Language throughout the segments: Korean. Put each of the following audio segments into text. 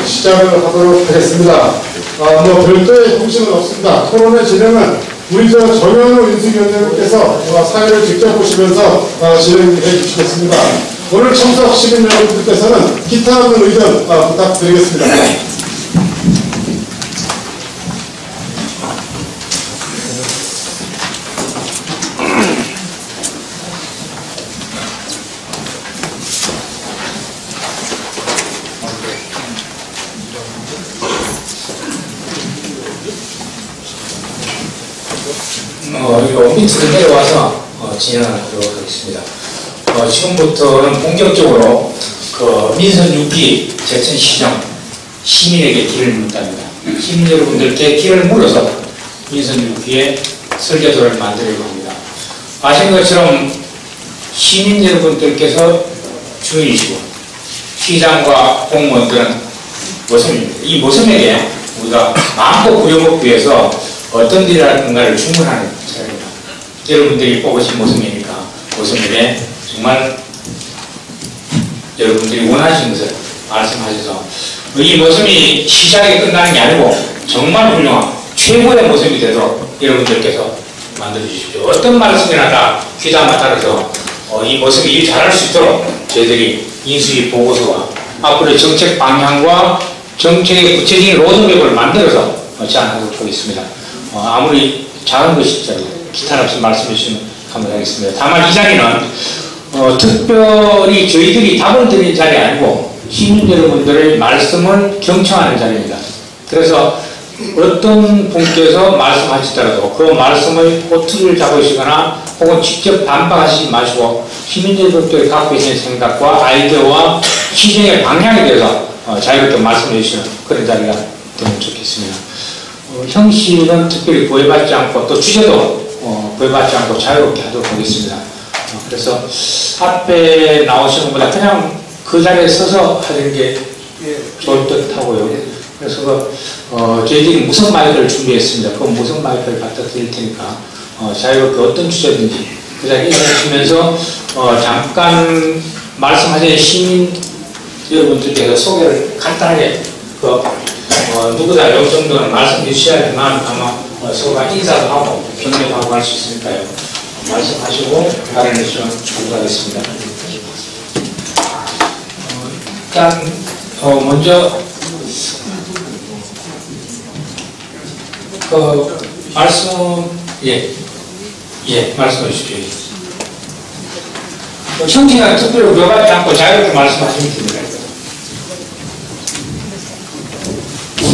시작을 하도록 하겠습니다. 뭐 별도의 공식은 없습니다. 토론의 진행은 우리 정현우 인수위원장님께서 사회를 직접 보시면서 진행해 주시겠습니다. 오늘 참석 시민 여러분들께서는 기타 없는 의견 부탁드리겠습니다. 밑으로 내려와서 진행하도록 하겠습니다. 지금부터는 본격적으로 민선 6기 제천시정 시민에게 길을 묻답니다. 시민 여러분들께 길을 물어서 민선 6기의 설계도를 만들려고 합니다. 아시는 것처럼 시민 여러분들께서 주인이시고 시장과 공무원들은 모섬입니다. 이 모섬에게 우리가 마음껏 부려먹기 위해서 어떤 일을 할 건가를 주문하는 자리입니다. 여러분들이 뽑으신 모섬이니까 모섬에게 정말 여러분들이 원하시는 것을 말씀하셔서 이 모섬이 시작이 끝나는 게 아니고 정말 훌륭한 최고의 모섬이 되도록 여러분들께서 만들어주십시오. 어떤 말씀이나 다 귀담아 따라서 이 모섬이 일 잘할 수 있도록 저희들이 인수위 보고서와 앞으로의 정책 방향과 정책의 구체적인 로드맵을 만들어서 제안하도록 하겠습니다. 아무리 작은 것일지라도 기탄 없이 말씀해 주시면 감사하겠습니다. 다만 이 자리는 특별히 저희들이 답을 드리는 자리 아니고 시민 여러분들의 말씀을 경청하는 자리입니다. 그래서 어떤 분께서 말씀하시더라도 그 말씀의 호투를 잡으시거나 혹은 직접 반박하시지 마시고 시민 여러분들이 갖고 계신 생각과 아이디어와 시정의 방향에 대해서 자유롭게 말씀해 주시는 그런 자리가 되면 좋겠습니다. 형식은 특별히 구애받지 않고 또 주제도 구애받지 않고 자유롭게 하도록 하겠습니다. 그래서 앞에 나오시는 것보다 그냥 그 자리에 서서 하는 게 좋을 듯 하고요. 그래서 저희들이 무슨 마이크를 준비했습니다. 그 무슨 마이크를 갖다 드릴 테니까 자유롭게 어떤 주제든지 그 자리에 하시면서 잠깐 말씀하신 시민 여러분들께서 소개를 간단하게 누구다 이 정도는 말씀해 주셔야지만 아마 서로가 인사도 하고 격려도 하고 할 수 있으니까요. 말씀하시고 발언해 주시면 감사하겠습니다. 일단 먼저 말씀 말씀해 주십시오. 형식은 특별히 우려받지 않고 자유롭게 말씀하시면 됩니다.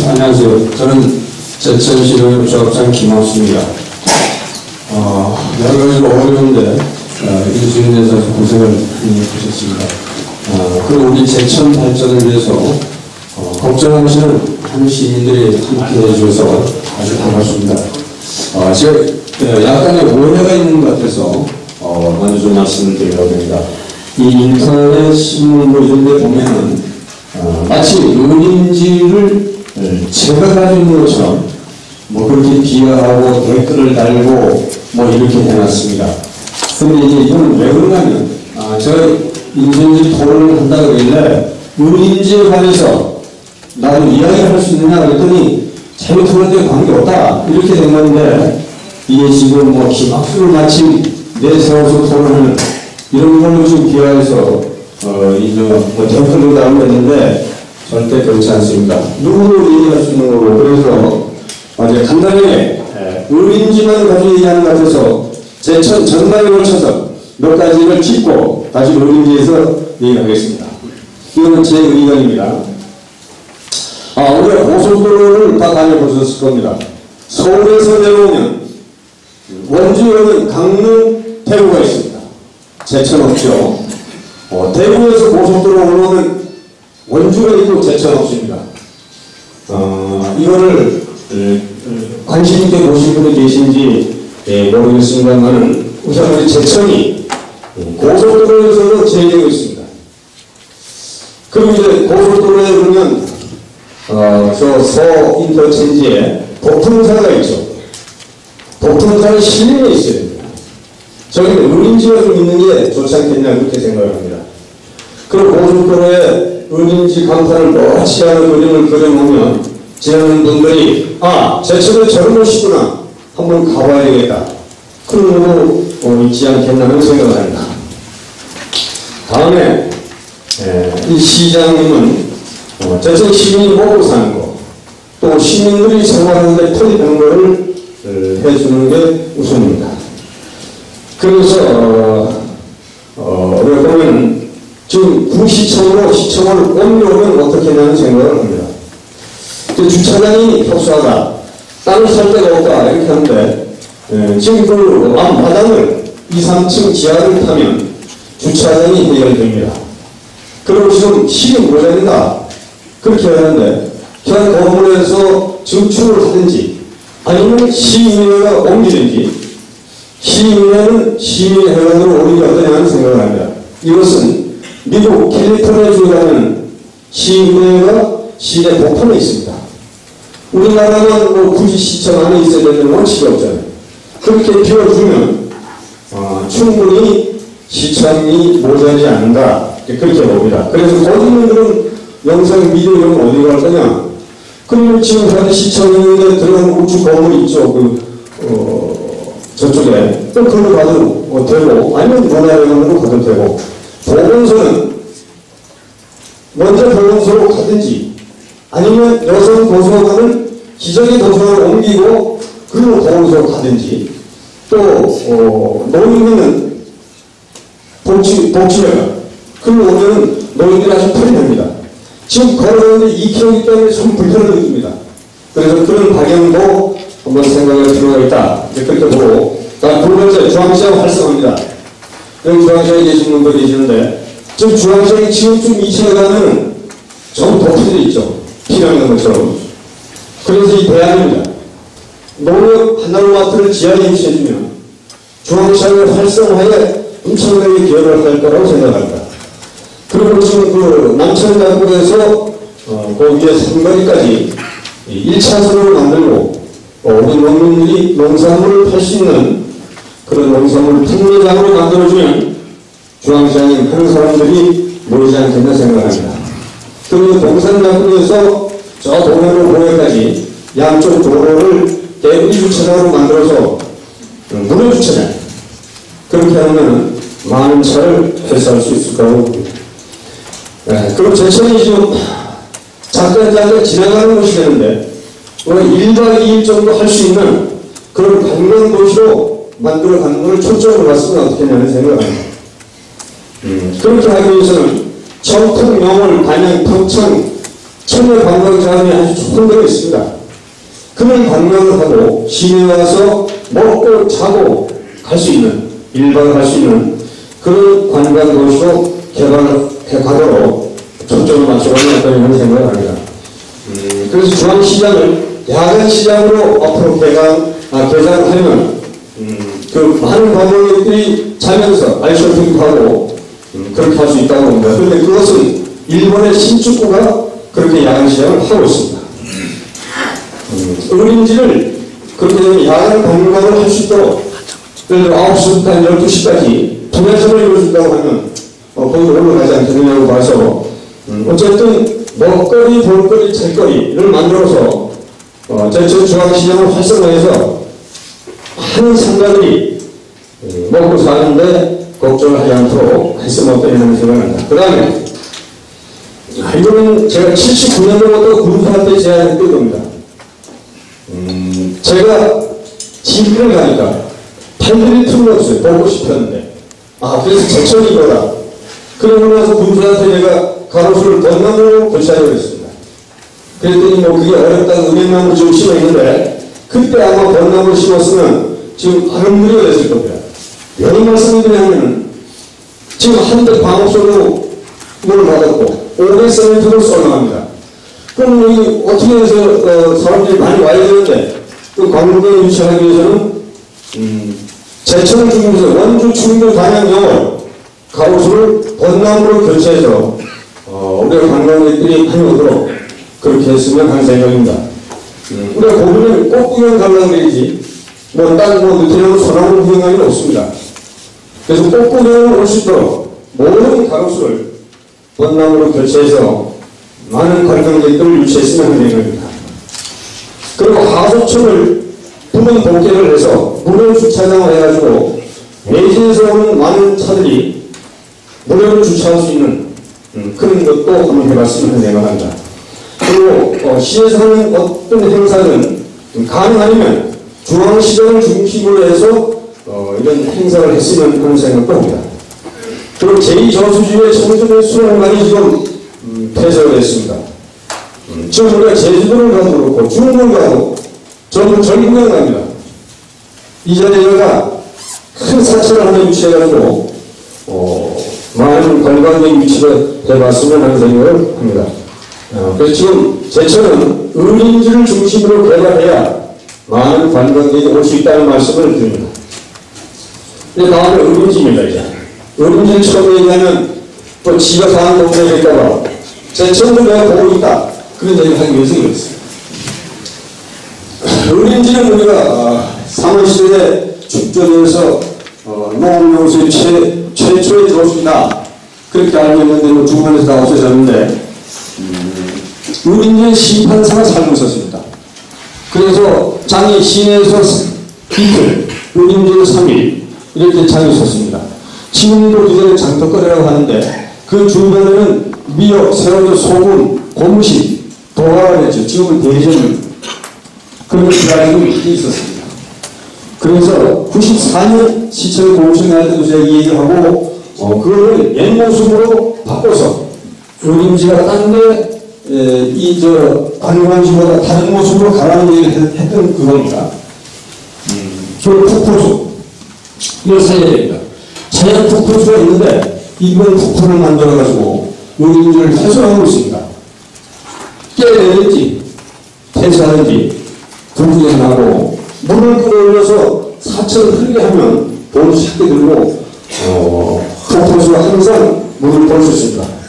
안녕하세요. 저는 제천시의회 조합장 김학수입니다. 여러 가지로 어려운데 인수위에서 고생을 많이 하셨습니다. 그리고 우리 제천 발전을 위해서 걱정하시는 한 시민들이 함께 해주셔서 아주 반갑습니다. 제가 약간의 오해가 있는 것 같아서 먼저 좀 말씀을 드리려고 합니다. 이 인터넷 신문도 이런 데 보면은 마치 의린지를 제가 가지고 있는 것처럼 뭐 그렇게 비하하고 댓글을 달고 뭐 이렇게 해놨습니다. 근데 이제 이건 왜 그러냐면 저희 인수인지 토론을 한다고 그러길래 의린지에 관해서 나도 이야기할 수 있느냐 그랬더니 자유 토론에 관계없다 이렇게 된 건데 이게 지금 뭐 김학수를 마치 내세워서 토론하는 이런 걸로 지금 비하해서 뭐 댓글로 달고 했는데 절대 그렇지 않습니다. 누구도 얘기할 수 있는 거고 그래서 이제 간단하게 의린지만 가지고 얘기하는 것 같아서 제천 전반에 걸쳐서 몇 가지를 짚고 다시 의린지에서 얘기하겠습니다. 이거는 제 의견입니다. 우리가 고속도로를 다 다녀보셨을 겁니다. 서울에서 내려오면 원주에는 강릉, 대구가 있습니다. 제천 없죠. 대구에서 고속도로 올라오면 원주가 있고 제천 없습니다. 이거를 관심 있게 보신 분이 계신지 모르겠습니다만은 우선 우리 제천이 고속도로에서도 제외되고 있습니다. 그리고 이제 고속도로에 보면 저 서 인터체인지에 복통사가 있죠. 복통사는 실림에 있어야 됩니다. 저기는 의린지가 좀 있는 게 좋지 않겠냐 그렇게 생각을 합니다. 그리고 고속도로에 어린이집 간판을 멋지게 하는 그림을 그려놓으면 지나는 분들이 아, 제철에 저런 곳이구나 한번 가봐야 되겠다. 그러고 있지 않겠나 하는 생각을 합니다. 다음에 이 시장님은 제철 시민이 먹고 사는 거, 또 시민들이 생활하는데 편리한 거를 해주는 게 우선입니다. 그래서 우리가 보면 지금 구시청으로 시청을 옮겨오면 어떻게 되냐는 생각을 합니다. 주차장이 협소하다, 땅을 살 데가 없다 이렇게 하는데 지금 그 마당을 2, 3층 지하를 타면 주차장이 해결됩니다. 그리고 지금 시이 모자란다 그렇게 하는데 그냥 건물에서 증축을 하든지 아니면 시민회가 옮기든지 시민회는 시민회관으로 오는 게 어떠냐는 생각을 합니다. 이것은 미국 캘리포니아주라는 시민회가 시내 복판에 있습니다. 우리나라는 굳이 시청 안에 있어야 되는 원칙이 없잖아요. 그렇게 비워주면 충분히 시청이 모자라지 않는다 그렇게 봅니다. 그래서 거기 있는 그런 영상 미디어 이런 거 어디 갈 거냐? 그러면 지금 현재 시청에 들어가는 우측 건물 있죠. 저쪽에 또 그걸로 가도 되고 아니면 문화회관으로 가도 되고 보건소는 먼저 보건소로 가든지 아니면 여성 도서관을 기존의 도서관을 옮기고 그걸로 보건소로 가든지 또 노인은 복지회관 그걸로 오면 노인들이 아주 편리합니다. 지금 걸어가는데 2km이기 때문에 좀 불편을 느낍니다. 그래서 그런 방향도 한번 생각할 필요가 있다. 그렇게 보고 두 번째 중앙시장 활성화입니다. 여기 중앙시장에 계신 분들 계시는데 지금 중앙시장이 지금쯤 2층에 가면 전부 도트들이 있죠. 피난하는 것처럼. 그래서 이 대안입니다. 농협 하나로마트를 지하에 위치해주면 중앙시장의 활성화에 엄청나게 기여를 할 거라고 생각합니다. 그리고 지금 그 남천대학교에서 그 위에 삼거리까지 1차선으로 만들고 우리 농민들이 농산물을 팔 수 있는 그런 농산물 특매장으로 만들어주면 중앙시장에 하는 사람들이 모이지 않겠나 생각합니다. 그리고 동산대학교에서 저 동해로 보해까지 양쪽 도로를 대부리 주차장으로 만들어서 무료 주차장 그렇게 하면 많은 차를 회수할 수 있을 거라고 봅니다. 그럼 제천이 지금 잠깐 지나가는 곳이 되는데 우리가 1박 2일 정도 할 수 있는 그런 관광 도시로 만들어 가는 것을 초점으로 봤으면 어떻게 하냐는 생각을 합니다. 그렇게 하기 위해서는 청풍, 영월, 단양, 평창, 청해 관광 자원이 아주 좋은 데가 있습니다. 그런 관광을 하고 시내에 와서 먹고 자고 갈 수 있는 1박을 할 수 있는 그런 관광 도시로 개발해 가도록 초점을 맞춰가는 어떠냐는 생각을 합니다. 그래서 중앙시장을 야간시장으로 앞으로 개장을 하면 그 많은 관광객들이 자면서 아이쇼핑도 하고 그렇게 할 수 있다고 봅니다. 그런데 그것은 일본의 신축구가 그렇게 야간시장을 하고 있습니다. 어린이집을 그렇게 되면 야간 관광을 할 수 있도록 예를 들어 9시부터 12시까지 도매점을 이루어준다고 하면 거기 올라가지 않겠느냐고 봐서 어쨌든 먹거리, 볼거리, 찰거리를 만들어서 제천 중앙시장을 활성화해서 많은 상가들이 먹고 사는데 걱정을 하지 않도록 했으면 어떠냐는 생각을 합니다. 그 다음에 이거는 제가 79년도부터 군사 때 제안했던 겁니다. 제가 집을 가니까 팔들이 틀렸어요. 보고 싶었는데 그래서 제천이 이거다. 그러고 나서 군수한테 제가 가로수를 벚나무로 교체하려고 했습니다. 그랬더니 그게 어렵다고 은행나무 지금 심어 있는데 그때 아마 벚나무를 심었으면 지금 많은 무리가 됐을 겁니다. 왜 말씀을 드리냐면 지금 한대 방어소로 물을 받았고 500cm로 쏠나갑니다. 그럼 여기 어떻게 해서 사람들이 많이 와야 되는데 그 관광을 유치하기 위해서는 제천을 중심에서 원주, 충주, 단양, 영월 가로수를 벚나무로 교체해서 우리가 관광객들이 많이 오도록 그렇게 했으면 하는 생각입니다. 우리가 거기는 꽃 구경 가려고 그러지 다른 느티나무 소나무 구경하기는 없습니다. 그래서 꽃 구경을 올 수 있도록 모든 가로수를 원남으로 교체해서 많은 관광객들을 유치했으면 하는 얘기입니다. 그리고 하소천을 부분 복개를 해서 무료 주차장을 해가지고 외지에서 오는 많은 차들이 무료로 주차할 수 있는 그런 것도 한번 해봤으면 하는 생각합니다. 그리고 시에서 하는 어떤 행사는 가능하면 중앙시장을 중심으로 해서 이런 행사를 했으면 하는 생각도 합니다. 그리고 제2저수지의 청소년 수영관이 지금 폐쇄가 됐습니다. 지금 우리가 제주도를 가도 그렇고 중국을 가도 전부 전국에 갑니다. 이 자리에다가 큰 사찰을 하나 유치해가지고 많은 관광객 유치를 해봤으면 하는 생각을 합니다. 그래서 지금 제천은 의림지를 중심으로 개발해야 많은 관광객이 올 수 있다는 말씀을 드립니다. 근데 다음에 의림지입니다. 이제 의림지를 처음 얘기하면 또 지가 강한 동네에 있다가 제천도 내가 보고 있다 그런 얘기를 하기 위해서 그랬습니다. 의림지는 우리가 상어시대에 축전에서 농업용수의 최초의 저수지다 그렇게 알고 있는데 주변에서 다 없어졌는데 의림지에 시판사가 살고 있었습니다. 그래서 장이 시내에서 이틀, 의림지에 3일 이렇게 장이 있었습니다. 지금도 그들의 장터거리라고 하는데 그 주변에는 미역, 새우젓, 소금, 고무신, 도화가 됐죠. 지금은 대전 그런 기다리고 있었습니다. 그래서 94년 시청에 공청회 때도 제가 이 얘기를 하고 그거를 옛 모습으로 바꿔서 의림지가 딴데 관광지보다 다른 모습으로 가라는 얘기를 했던 그겁니다. 저 폭포수 이걸 살려야 됩니다. 자연 폭포수가 있는데 이번 폭포를 만들어가지고 의림지를 훼손하고 있습니다. 깨내든지 폐쇄하든지 둘 중에 하나고 물을 끌어올려서 사철을 흐르게 하면 돈을 작게 들고 폭포수가 항상 물을 볼 수 있습니다.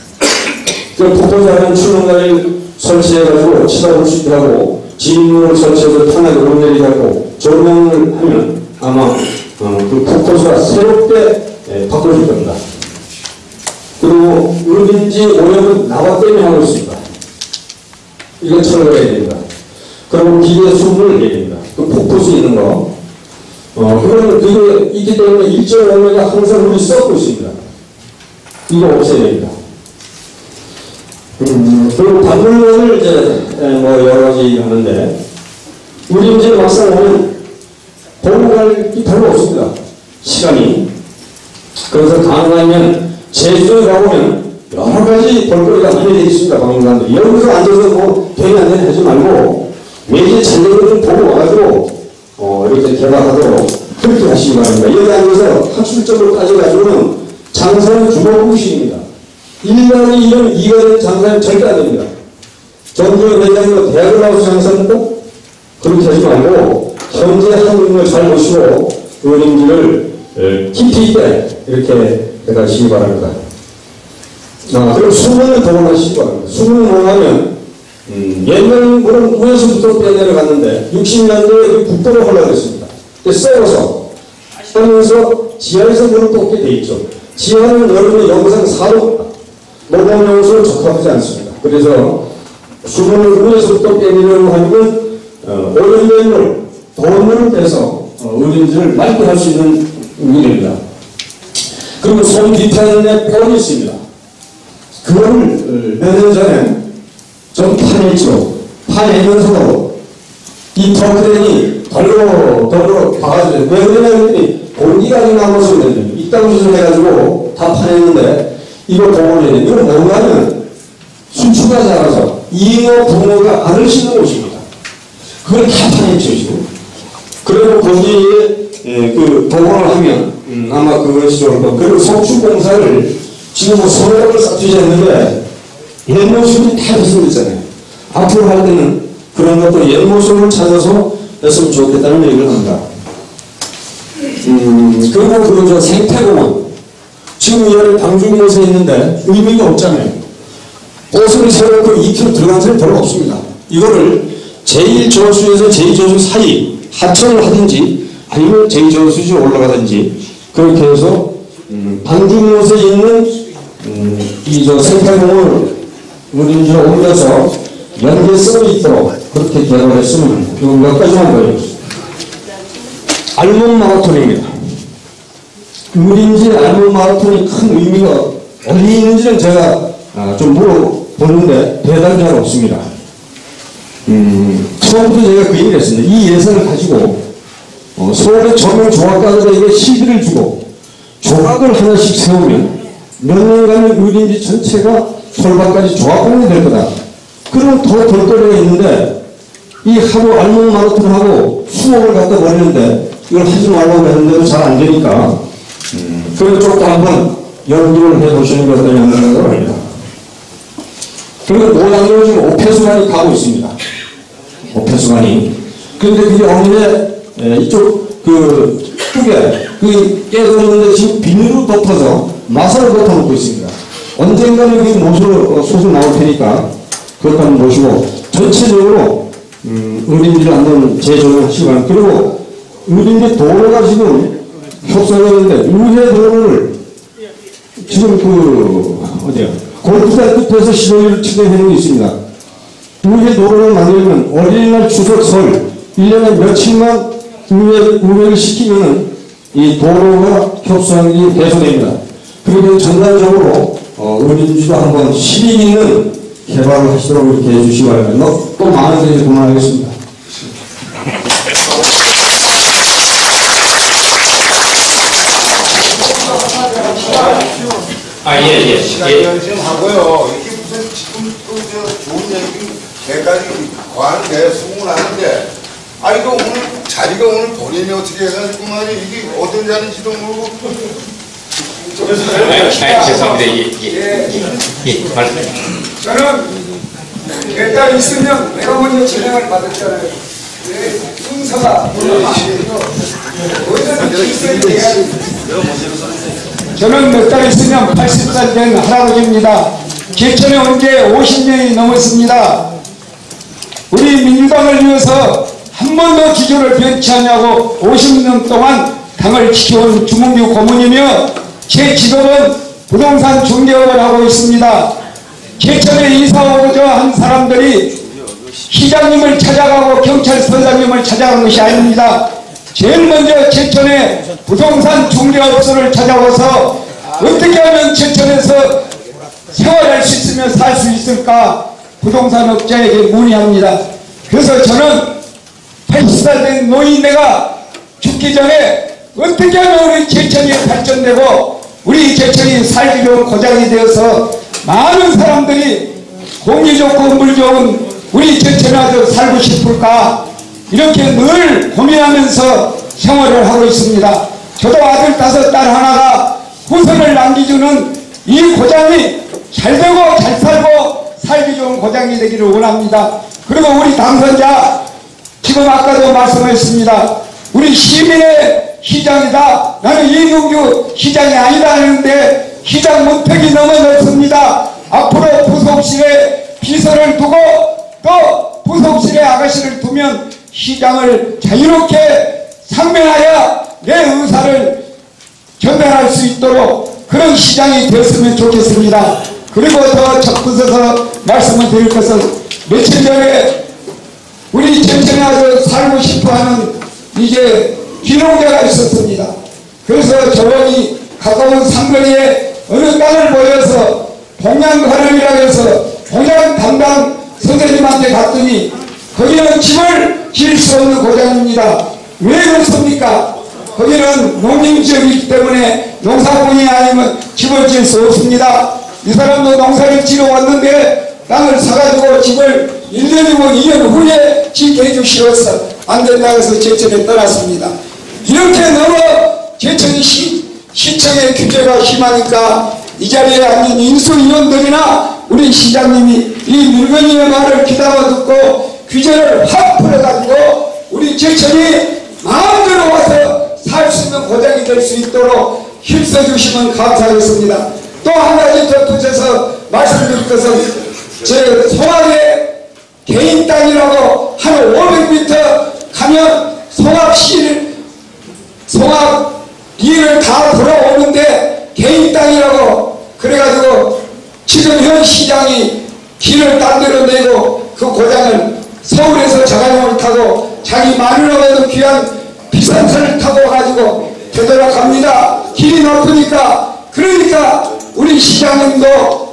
그 폭포수는 출렁다리를 설치해가지고 치다볼 수 있게 하고 진문을 설치해서 편하게 오르내리게 하고 조명을 하면 아마 그 폭포수가 새롭게 바꿔줄 겁니다. 그리고 의림지 오염은 나와 때문에 하고 있습니다. 이거 철거해야 됩니다. 그리고 기계 수문을 내야 됩니다. 그 폭포수 있는 거. 그거는 그게 있기 때문에 1.5m 항상 물이 썩고 있습니다. 이거 없애야 됩니다. 그리고 박물관을 이제 여러 가지 얘기를 하는데 우리 이제 막상 보면 보고 갈 게 별로 없습니다. 시간이. 그래서 가능하면 제주도에 가보면 여러 가지 볼거리가 많이 되어 있습니다. 박물관들이. 여기서 앉아서 뭐 괜히 안 되는 하지 말고 매일 제대로 좀 보고 와가지고 이렇게 개발하도록 그렇게 하시기 바랍니다. 여기 앉아서 학술적으로 따져가지고는 장사는 주먹구시입니다. 일반이 이런 이가 된 장사는 절대 안 됩니다. 정부의 회장으로 대학을 나와서 장사는 꼭 그렇게 하지 말고 현재 한국을 잘 보시고 의림지를 깊이 있게 이렇게 해가시기 바랍니다. 그리고 수문을 동원하시기 바랍니다. 수문을 동원하면 옛날 물은 위에서부터 빼내려갔는데 60년대에 국도로 흘러갔습니다. 썩어서 하면서 지하에서 물을 뽑게 돼 있죠. 지하는 여름에 영상 4도 녹음용수로 적합하지 않습니다. 그래서 수문을 위에서부터 빼내려고 하면 오염된 물, 돈을 빼서 의림지를 맑게 할 수 있는 일입니다. 그리고 손 뒤편에 뻘이 있습니다. 그걸 몇 년 전에 좀 파냈죠. 파내면서 이 터크레인이 덜로 박아줘요. 왜 그러냐 했더니 공기가 나면서 그랬더니 이딴 짓을 해가지고 다 파냈는데 이거 보고 해야 돼. 이건 뭔가 하면 순추가 자라서 잉어 붕어가 알을 씹는 곳입니다. 그걸 다 파냈죠 지금. 그리고 거기에 그 복원을 하면 아마 그것이 좋을 거. 그리고 석축공사를 지금 뭐 소액을 쌓지 않는데 옛 모습이 다 있잖아요. 앞으로 할 때는 그런 것도 옛 모습을 찾아서 했으면 좋겠다는 얘기를 합니다. 그리고 저 생태공원 지금 이 안에 방중곳에 있는데 의미가 없잖아요. 옷을 세워놓고 2km 들어간 사람이 별로 없습니다. 이거를 제1저수에서 제2저수 사이 하천을 하든지 아니면 제2저수지에 올라가든지 그렇게 해서 방중곳에 있는 이 저 생태공을 우린지로 옮겨서 연계성이 있도록 그렇게 개발했으면 이거 몇 가지만 보여주겠습니다. 알몸 마라톤입니다. 우린지 알몸 마라톤이 큰 의미가 어디 있는지는 제가 좀 물어보는데 대단히 잘 없습니다. 처음부터 제가 그 얘기를 했습니다. 이 예산을 가지고 서울의 젊은 조합가들에게 시비를 주고 조각을 하나씩 세우면 몇 년간 의린지 전체가 솔밭까지 조합공이 될 거다. 그러면 더 돌거리가 있는데 이 하루 알몸 마라톤을 하고 수억을 갖다 버리는데 이걸 하지 말라고 했는데도 잘 안 되니까 그런 쪽도 한번 연구를 해보시는 게 어떠냐는 생각을 합니다. 그리고 노량으로 지금 오폐수관이 가고 있습니다. 오폐수관이. 그런데 그게 어느새 이쪽 그 쪽에 그 깨졌는데 지금 비닐로 덮어서 마사를 덮어놓고 있습니다. 언젠가는 그게 모습으로 소설 나올 테니까 그것도 한번 보시고 전체적으로 의린지를 한번 재조정을 하시기 바랍니다. 그리고 의린지 도로가 지금 협소하는데 우회 도로를 지금 어디야 골프장 끝에서 시도를 진행해 놓고 있습니다. 우회 도로를 만들면 어린이날 추석 설 1년에 며칠만 우회를 시키면 이 도로가 협소함이 개선됩니다. 그리고 전반적으로 의린지도 한번 실익 있는 개발을 하시도록 이렇게 해주시기 바랍니다. 또 많은 분들이 그만하겠습니다. 예. 지금 하고요. 이게 무슨 지금 저 좋은 얘기 개까지 과하는데 수긍을 하는데 이거 오늘 자리가 오늘 본인이 어떻게 해가지고 말이 이게 어떤 자리인지도 모르고 죄송합니다. 예, 말씀해. 저는 일단 있으면 내가 먼저 진행을 받았잖아요. 순서가 저는 몇 달 있으면 80살 된 할아버지입니다. 개천에 온 지 50년이 넘었습니다. 우리 민주당을 위해서 한 번도 기조를 변치하냐고 50년 동안 당을 지켜온 주문규 고문이며 제 직업은 부동산 중개업을 하고 있습니다. 개천에 이사 오고자 한 사람들이 시장님을 찾아가고 경찰서장님을 찾아간 것이 아닙니다. 제일 먼저 제천에 부동산 중개업소를 찾아와서 어떻게 하면 제천에서 생활할 수 있으며 살 수 있을까 부동산 업자에게 문의합니다. 그래서 저는 80살 된 노인네가 죽기 전에 어떻게 하면 우리 제천이 발전되고 우리 제천이 살기 좋은 고장이 되어서 많은 사람들이 공기 좋고 물 좋은 우리 제천에 아주 살고 싶을까 이렇게 늘 고민하면서 생활을 하고 있습니다. 저도 아들 5, 딸 하나가 후손을 남겨주는 이 고장이 잘되고 잘 살고 살기 좋은 고장이 되기를 원합니다. 그리고 우리 당선자 지금 아까도 말씀하셨습니다. 우리 시민의 시장이다. 나는 이경규 시장이 아니다 하는데 시장 문턱이 너무 넓습니다. 앞으로 부속실에 비서를 두고 또 부속실에 아가씨를 두면 시장을 자유롭게 상명하여 내 의사를 전달할 수 있도록 그런 시장이 되었으면 좋겠습니다. 그리고 더 접근해서 말씀을 드릴 것은 며칠 전에 우리 제천에 아주 살고 싶어하는 이제 귀농자가 있었습니다. 그래서 저번이 가까운 상거리에 어느 땅을 보여서 동양관원이라고 해서 동양 담당 선생님한테 갔더니 거기는 집을 지을 수 없는 고장입니다. 왜 그렇습니까? 거기는 농림지역이기 때문에 농사꾼이 아니면 집을 지을 수 없습니다. 이 사람도 농사를 지러 왔는데 땅을 사가지고 집을 1년이고 2년 후에 짓게 해주시어서 안 된다고 해서 제천에 떠났습니다. 이렇게 너무 제천 시청의 규제가 심하니까 이 자리에 앉은 인수위원들이나 우리 시장님이 이 물건이의 말을 귀담아 듣고 규제를 확 풀어가지고 우리 제천이 마음대로 와서 살 수 있는 고장이 될 수 있도록 힘써주시면 감사하겠습니다. 또 한 가지 덧붙여서 말씀드릴 것은 제 송악의 개인 땅이라고 한 500m 가면 송악 일을 다 돌아오는데 개인 땅이라고 그래가지고 지금 현 시장이 길을 딴 데로 내고 그 고장을 서울에서 자가용을 타고 자기 마누라보다도 귀한 비싼 차를 타고 가지고 되돌아갑니다. 길이 높으니까. 그러니까 우리 시장님도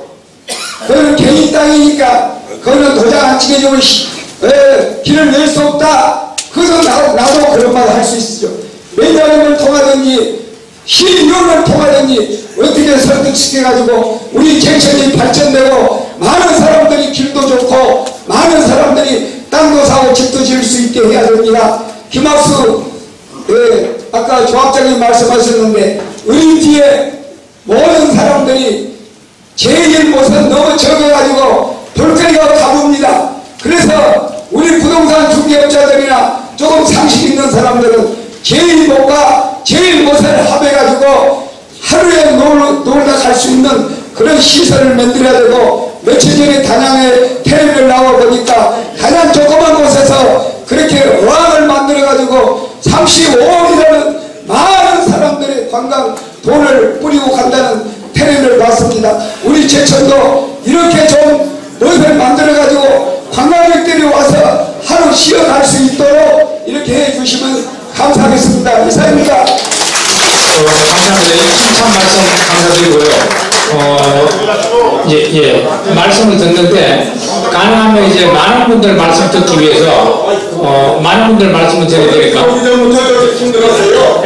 그거는 개인 땅이니까 그거는 도장 안 찍어주면 길을 낼 수 없다. 그래서 나도 그런 말 할 수 있죠. 매니저님을 통하든지 시의원을 통하든지 어떻게 설득시켜가지고 우리 제천이 발전되고 많은 사람들이 길도 좋고 많은 사람들이 땅도 사고 집도 지을 수 있게 해야 됩니다. 김학수 아까 조합장님 말씀하셨는데 우리 뒤에 모든 사람들이 제일 못은 너무 적어가지고 볼거리가 가봅니다. 그래서 우리 부동산 중개업자들이나 조금 상식 있는 사람들은 제일 못과 제일 못을 합해가지고 하루에 놀다 갈 수 있는 그런 시설을 만들어야 되고, 며칠 전에 단양에 텔레비를 나와보니까 단양 조그만 곳에서 그렇게 어항을 만들어가지고 35억이라는 많은 사람들의 관광 돈을 뿌리고 간다는 텔레비를 봤습니다. 우리 제천도 이렇게 좀 무엇을 만들어가지고 관광객들이 와서 하루 쉬어갈 수 있도록 이렇게 해주시면 감사하겠습니다. 이사입니다. 감사합니다. 칭찬 말씀 감사드리고요. 말씀을 듣는데 가능하면 이제 많은 분들 말씀 듣기 위해서 많은 분들 말씀을 드려야 되니까. 힘들었어요.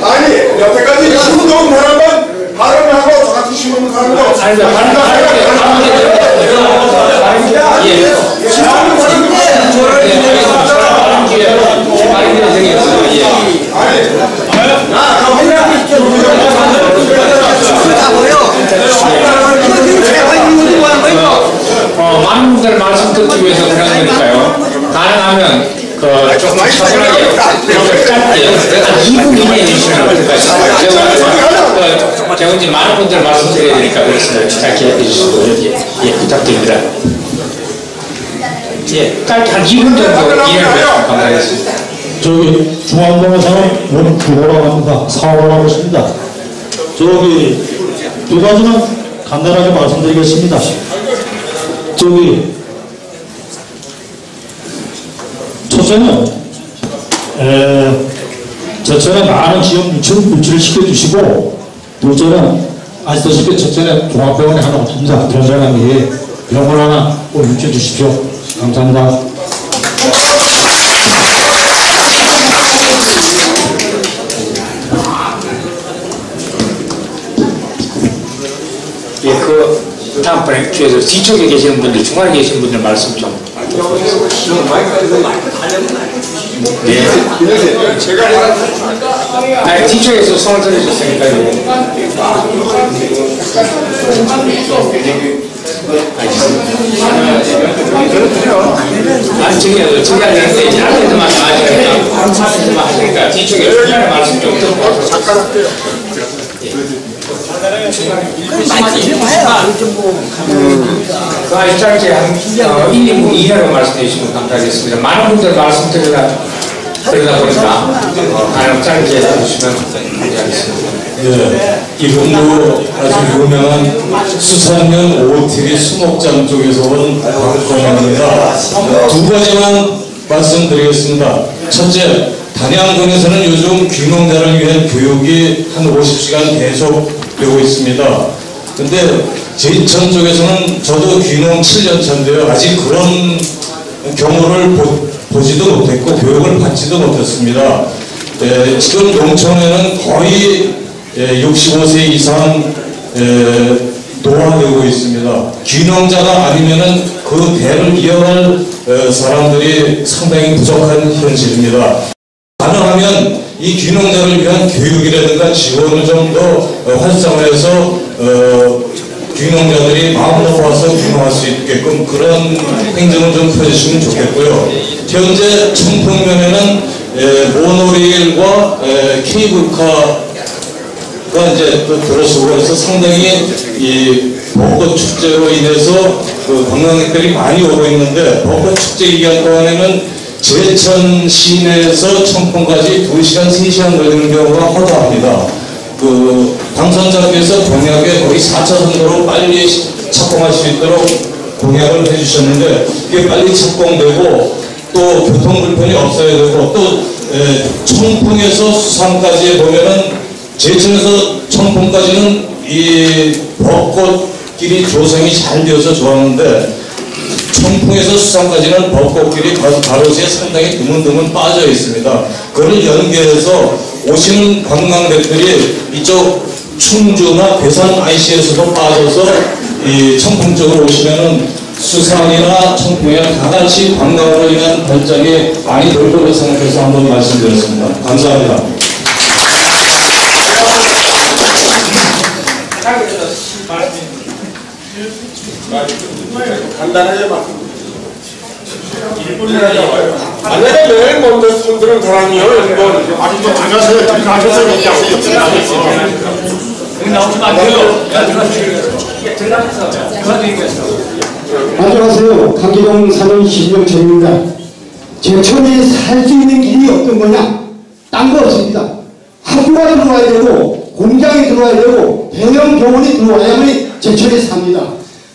아니 여태까지 신동 사람만 발언하고 저같이 신동 사람도 많은 분들 말씀 듣기 위해서 그런 거니까요. 가능하면 조금 차분하게 짧게 한 2분 이내에 해주시면 어떨까요? 제가 이제 많은 분들 말씀드려야 되니까 그렇습니다. 짧게 해주시고 부탁드립니다. 짧게 한 2분 정도 이내로 해주시면 감사하겠습니다. 저기 중앙동에서는 원구호라고 합니다. 사업을 하고 있습니다. 저기 두 가지만 간단하게 말씀드리겠습니다. 저기 첫째는 제천에 많은 지역 유치를 시켜주시고, 둘째는 아시다시피 제천에 종합병원이 하나 없습니다. 병장함이 병원 하나 꼭 유치해 주십시오. 감사합니다. 다음번에 뒤에서 뒤쪽에 계시는 분들, 중간에 계시는 분들 말씀 좀. 아니, 뒤쪽에서 손을 들어주셨으니까요. 아니, 저기 하는데 이제 앞에서만 하시니까, 앞에서만 하시니까 뒤쪽에 중간에 말씀 좀 듣고. 잠깐 할게요. 짧게 한 1, 2분 이내로 말씀해 주시면 감사하겠습니다. 많은 분들 말씀 드리다 보니까 짧게 해주시면 감사하겠습니다. 네, 이분도 아주 유명한 수산면 오트리 수목장 쪽에서 온 박건입니다. 두 가지만 말씀드리겠습니다. 첫째, 단양군에서는 요즘 귀농자를 위한 교육이 한 50시간 계속 되고 있습니다. 근데 제천 쪽에서는 저도 귀농 7년 차인데요. 아직 그런 경우를 보지도 못했고 교육을 받지도 못했습니다. 지금 농촌에는 거의 65세 이상 노화되고 있습니다. 귀농자가 아니면은 그 대를 이어갈 사람들이 상당히 부족한 현실입니다. 가능하면 이 귀농자를 위한 교육이라든가 지원을 좀 더 활성화해서 귀농자들이 마음 먹어서 귀농할 수 있게끔 그런 행정을 좀 펴주시면 좋겠고요. 현재 청평면에는 모노레일과 케이블카가 이제 들어서고 해서 상당히 이 벚꽃 축제로 인해서 그 관광객들이 많이 오고 있는데, 벚꽃 축제 기간 동안에는 제천 시내에서 청풍까지 2시간, 3시간 걸리는 경우가 허다합니다. 그 당선자께서 공약에 거의 4차선으로 빨리 착공할 수 있도록 공약을 해주셨는데, 이게 빨리 착공되고 또 교통 불편이 없어야 되고, 또 청풍에서 수산까지 보면은 제천에서 청풍까지는 이 벚꽃길이 조성이 잘 되어서 좋았는데, 청풍에서 수산까지는 벚꽃길이 가로수에 상당히 드문드문 빠져 있습니다. 그걸 연계해서 오시는 관광객들이 이쪽 충주나 괴산 IC에서도 빠져서 이 청풍 쪽으로 오시면은 수산이나 청풍에 다 같이 관광으로 인한 발전이 많이 될 거라고 생각해서 한번 말씀드렸습니다. 감사합니다. 간단하게 만약에 매일 먼저 손들은 사람이요, 연봉. 아니 좀 안가세요. 안녕하세요. 강기동 사는 신영철입니다. 제천에 살 수 있는 길이 어떤 거냐? 딴 거 없습니다. 학교가 들어와야 되고, 공장이 들어와야 되고, 대형 병원이 들어와야만 제천에 삽니다.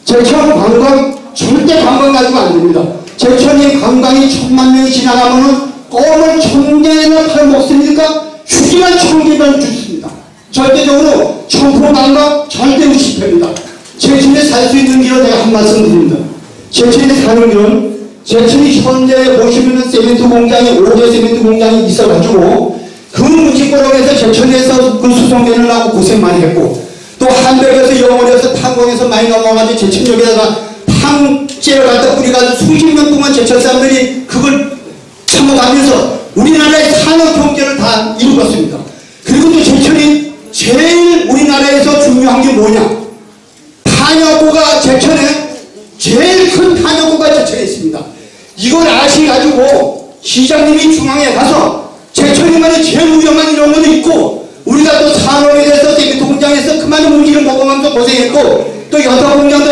제천 관광, 절대 관광 가지고 안 됩니다. 제천이 관광이 1000만 명이 지나가면은 껌을 1000개나 팔 먹습니까? 휴지만 1000개만 주십니다. 절대적으로 청풍 관광 절대로 실패입니다. 제천에 살 수 있는 길은 내가 한 말씀 드립니다. 제천에 사는 길은 제천이 현재 보시면은 세멘트 공장이 5대 세멘트 공장이 있어가지고 그 무식거렁에서 제천에서 그 수송되느라고 고생 많이 했고 또 한백에서 영월에서 탄광에서 많이 넘어가지고 제천역에다가 탕제를 갖다 뿌리가지고 수십 년 동안 제천 사람들이 그걸 참아가면서 우리나라의 산업 경제를 다 이루었습니다. 그리고 또 제천이 제일 우리나라에서 중요한 게 뭐냐? 탄약고가 제천에 제일 큰 탄약고가 제천에 있습니다. 이걸 아시가지고 시장님이 중앙에 가서 제천이만의 제일 위험한 이런 것도 있고 우리가 또 산업에 대해서 세미토 공장에서 그 많은 무기를 먹어가면서 고생했고 또 여타 공장도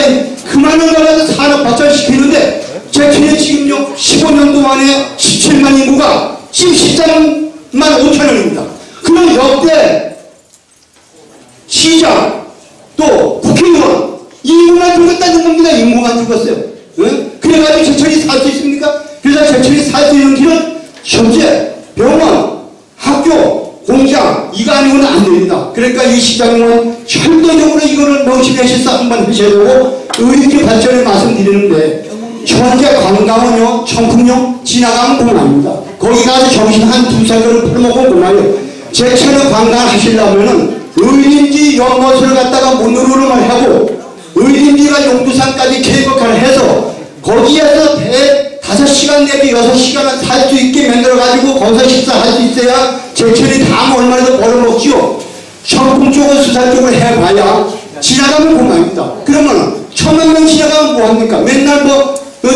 그 많은 걸 산업 발전시키는데 제천에 지금 15년 동안에 17만 인구가 지금 13만 5천원입니다. 그럼 역대 시장 또 국회의원 인구만 죽었다는 겁니다. 인구만 죽었어요. 응? 그래가지고 제천이 살 수 있습니까? 그래서 제천이 살 수 있는 길은 현재 병원, 학교, 공장 이거 아니고는 안 됩니다. 그러니까 이 시장님은 철도적으로 이거를 명심하셔서 한번 하셔야 되고 의료기 발전에 말씀드리는데 현재 관광은요 청풍요 지나가면 그만입니다. 거기 가서 정신 한 두세 그릇 풀먹고 그만이요. 제천에 관광하시려면은 의림지 연못을 갖다가 모노로를 하고 의림지가 용두산까지 케이블카를 해서 거기에서 5시간 내지 6시간을 살 수 있게 만들어가지고 거기서 식사할 수 있어야 제천이 다음 얼마나 더 벌어먹지요. 청풍 쪽을 수산 쪽을 해봐야 지나가면 그만입니다. 그러면 1000명 지나가면 뭐합니까? 맨날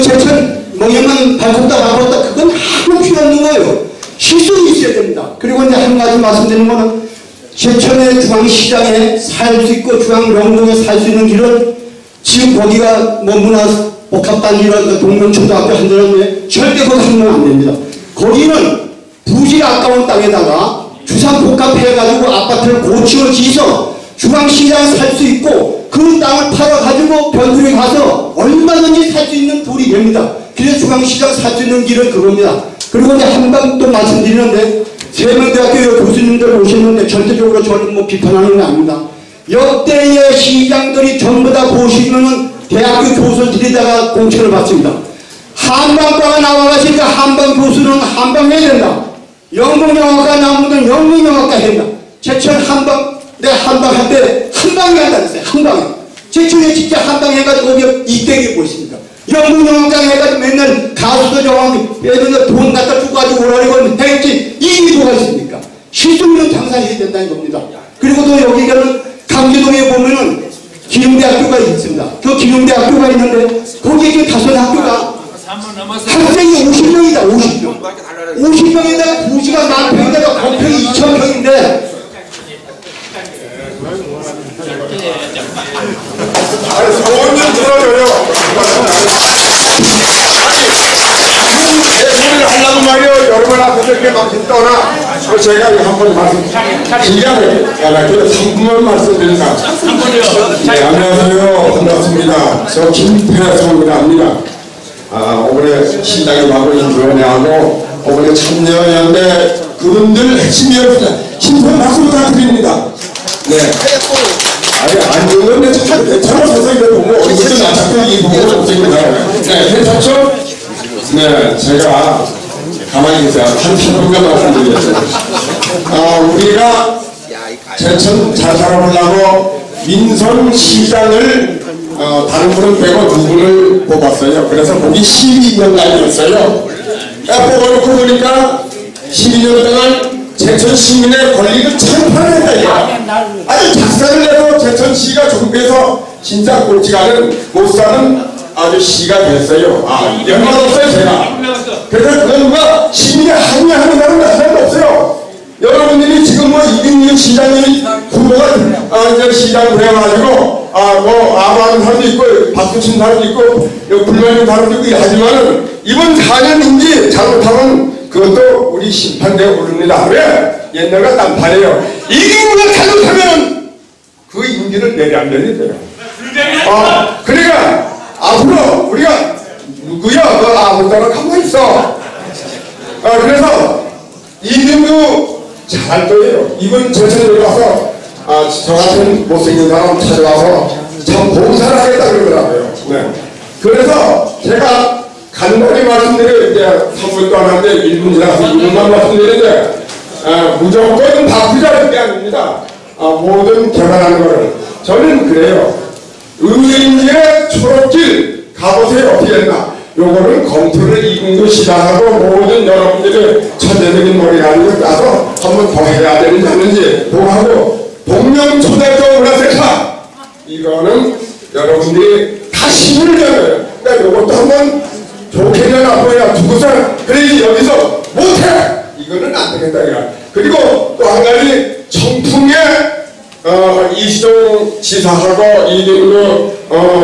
제천 영만 밟았다 그건 아무 필요 없는 거예요. 실속이 있어야 됩니다. 그리고 이제 한 가지 말씀드리는 거는 제천의 중앙시장에 살 수 있고 중앙명동에 살 수 있는 길은 지금 거기가 문화복합단지라든가 동문초등학교 한 데는 절대 거기 하면 안 됩니다. 거기는 부지 아까운 땅에다가 주상복합해가지고 아파트를 고치어 지어서 중앙시장에 살 수 있고 그 땅을 팔아가지고 변두리 가서 얼마든지 살 수 있는 돌이 됩니다. 그래서 중앙시장 살 수 있는 길은 그겁니다. 그리고 이제 한 번 또 말씀드리는데 세명대학교 교수님들 오셨는데 전체적으로 저는 비판하는 게 아닙니다. 역대의 시장들이 전부 다 보시면은 대학교 교수들이다가 공천을 받습니다. 한방과가 나와가시니까 한방 교수는 한방 해야 된다. 영국영화과 나온 분들은 영국영화과 해야 된다. 제천 한방, 내가 한방 할 때 한방에 한다 그랬어요. 한방에. 제천에 진짜 한방 해가지고 거기 이때기 보십니까? 영국영화과 해가지고 맨날 가수도 정황 예전에 돈 갖다 주고가지고 오라고 했지 이게 뭐가 있습니까? 실수는 장사해야 된다는 겁니다. 그리고 또 여기가는 강기동에 보면은 기능대학교가 있습니다. 그 기능대학교가 있는데 거기에 그 다섯 학교가 학생이 50명이다. 50명. 50명에다가 부지가 1000평에다가 건평이 2000평인데 소원 좀 들어줘요. 대소리를 하려고 말이요. 여러분 앞에서 이렇게 막 떠나. 제가 한번 말씀, 기간을 3분만 말씀드립니다. 네, 안녕하세요. 반갑습니다. 저 김태성이라 합니다. 이번에 시장에 마무리위원회하고 이번에 참여연대 그분들 핵심이었습니다. 힘찬 박수 부탁드립니다. 네. 아니, 안 좋은 건데, 저런 선생님들 보고, 얼굴도 나착도 이 부분을 못생깁니다. 네, 괜찮죠? 네, 제가 가만히 계세요. 한 3분간 말씀드리겠습니다. 우리가 제천 잘 살아보려고 민선 시장을 다른 분은 빼고 두 분을 뽑았어요. 그래서 거기 12년간이었어요. 뽑아놓고 보니까 12년 동안 제천 시민의 권리를 찬탈했다 이거야. 아주 작사를 내서 제천시가 조국에서 진짜 꼴찌가 않은 못 사는 아주 시가 됐어요. 연관 없어요 제가. 그래서 그건 누가 시민의 항의하는 사람은 하나도 없어요. 여러분들이 지금 뭐 이근윤 시장님이 후보가 이제 시장 되어가지고 아무하는 사람도 있고 박수 친 사람도 있고 불만인 사람도 있고 하지만은 이번 4년 임기 잘못하면 그것도 우리 심판대에 오릅니다. 왜? 옛날과 딴판이에요. 이기는가 잘못하면 그 임기를 내려앉아야 돼요. 그러니까 앞으로 우리가 누구야? 아무 때나 가만히 있어. 그래서 이민도 잘할 거예요. 이번 제천에 가서 저 같은 못생긴 사람 찾아와서 참 봉사를 하겠다 그러더라고요. 네. 그래서 제가 간단히 말씀드려요. 이제 3분도 안 하는데 1분 지나서 2분만 말씀드리는데 무조건 바꾸자 이게 아닙니다. 모든 개발하는 거를 저는 그래요. 의인의 초록길 가보세요. 어떻게 했나. 요거를 검토를 이군도 시작하고 모든 여러분들의 천재적인 머리가 아니고 따서 한번 더 해야 되는지 않는지 보고 하고 동명초등학교 문화센터 이거는 여러분들이 다 힘을 내요. 그러니까 요것도 한번 좋게 나쁘냐 두고서 그래야지 여기서 못해 이거는 안 되겠다 이거. 그리고 또 한 가지 청풍에 이시종 지사하고 이경규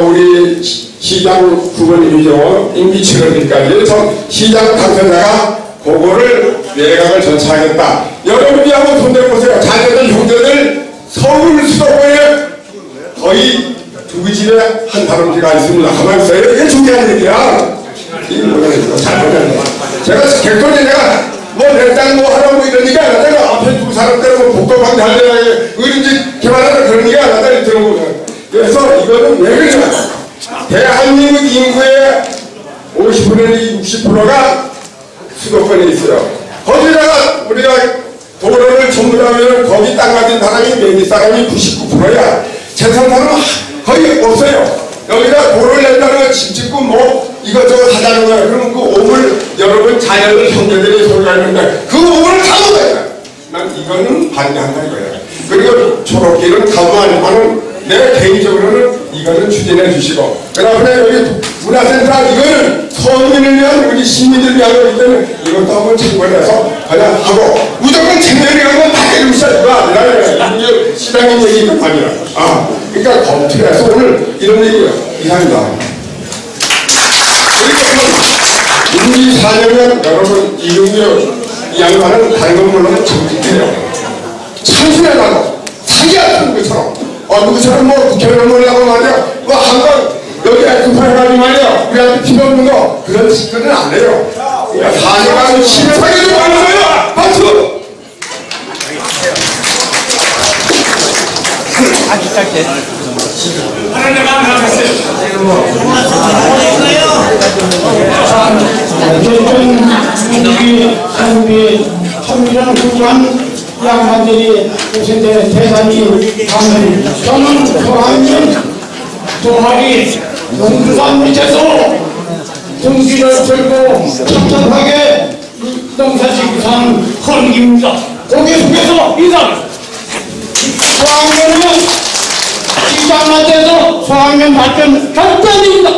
우리 시장 후보님이죠. 임기 치러기까지 시장 당선자가 그거를 내각을 전차하겠다. 여러분이 한번 손대보세요. 자녀들 형제들 서울 수도권에 거의 두 집에 한 다람쥐가 있습니다. 가만히 있어요. 이게 중요한 얘기야. 이게 뭐야 잘못했네. 제가 객관에 내가 내 땅 뭐 하라고 이러니까 내가 앞에 두 사람 때문에 복도방 달려야 의료직 개발하라 그러니까 나를 들어보면 그래서 이거는 왜 그러냐. 대한민국 인구의 50%는 60%가 수도권에 있어요. 거기다가 우리가 도로를 전부 다 하면 거기 땅 가진 사람이 매기 사람이 99%야. 재산 사람은 거의 없어요. 여기다 도로를 낸다는 건 집 짓고 뭐 이것저것 하자는 거야. 그러면 그 오물 여러분 자녀들 형제들이 소리가 있는데 그 오물을 다 먹어야 난 이거는 반대한다 이거야. 그리고 초록길은 가도 아니고는 내 개인적으로는 이거는 추진해 주시고 그다음에 여기 문화센터 이거는 서민을 위한 우리 시민들을 위한 거기 때문에 이것도 한번 참고해서 그냥 하고 무조건 청년이라는 건 다 해주시자 이거 아니라 이게 시장님 얘기가 아니라 그러니까 검토해서 오늘 이런 얘기예요. 이상입니다. 그리고 임기 4년은 여러분 이용료 이 양반은 다른 건 물론 정직해요. 참신하다고 사기하는 것처럼 누구처럼 뭐 국회의원 몰라고 말이야 뭐 한번 여기 급해가지고 말이야 우리한테 필요 없는 거 그런 짓들은 안 해요. 4년간 심사하게 좀 하는 거예요. 박수! 천미는 훌륭한 양반들이 요새대 대단히 많은 저는 소학년 동아리 농수산 밑에서 등기를 들고 청천하게 농사짓기산 헌기입니다. 거기 속에서 이상 소학년은 시장한테서 소학년 발전 절대 아닙니다.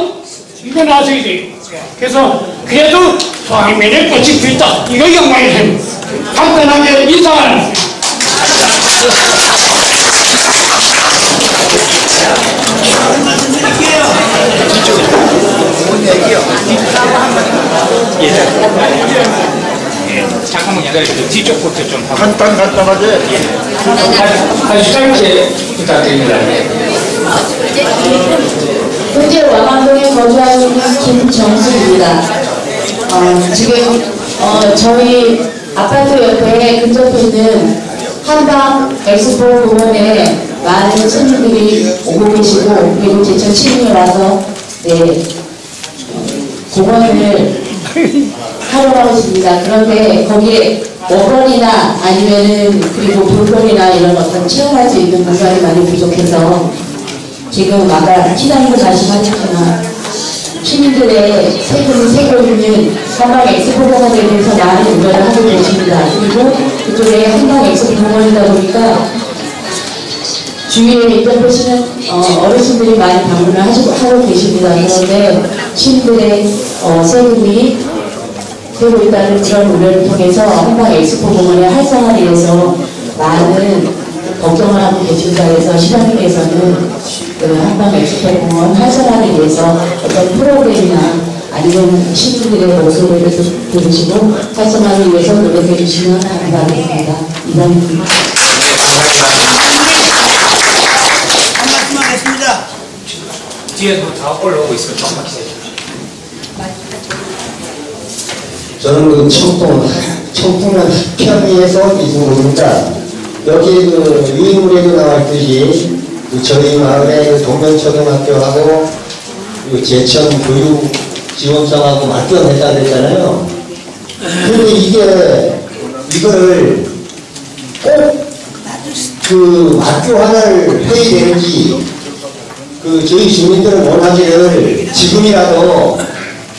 이건 아셔야 돼요. 그래서 그래도 소학년의 꽃이 피었다. 이거 영광이 됩니다. 간단하게 인사하는 잠깐만 기다려주세요. 뒤쪽부터 좀 하고. 간단하게. 아주 짧게 부탁드립니다. 현재 왕암동에 거주하고 있는 김정수입니다. 지금 저희 아파트 옆에 근접해 있는 한방 엑스포 공원에 많은 손님들이 오고 계시고, 그리고 제천 시민이 와서 공원을 활용하고 있습니다. 그런데 거기에 먹거리나 아니면은 그리고 볼거리나 이런 것들 체험할 수 있는 공간이 많이 부족해서 지금 아까 시장님도 말씀하셨지만 시민들의 세금이 새고 있는 한방 엑스포 공원에 대해서 많은 우려를 하고 계십니다. 그리고 그쪽에 한방 엑스포 공원이다 보니까 주위에 인터뷰시는 어르신들이 많이 방문을 하고 계십니다. 그런데 시민들의 세금이 되고 있다는 그런 우려를 통해서 한방 엑스포 공원의 활성화를 위해서 많은 걱정을 하고 계십니다. 그래서 시장님께서는 그 한방 엑스포 공원 활성화를 위해서 어떤 프로그램이나 아니면 시민들의 목소리를 들으시고 활성화를 위해서 노력해 주시면 감사하겠습니다. 이상입니다. 한 말씀 하겠습니다. 뒤에도 다 올라오고 있으면 조금만 기다려 주십시오. 저는 그 청풍 편의에서 이승호입니다. 여기 그 위인물에도 나왔듯이 그 저희 마을에 그 동명초등학교하고 그 제천 교육지원청하고 맞견했다 그랬잖아요. 근데 이거를 꼭 그 학교 하나를 해야 되는지 그 저희 주민들은 원하기를 지금이라도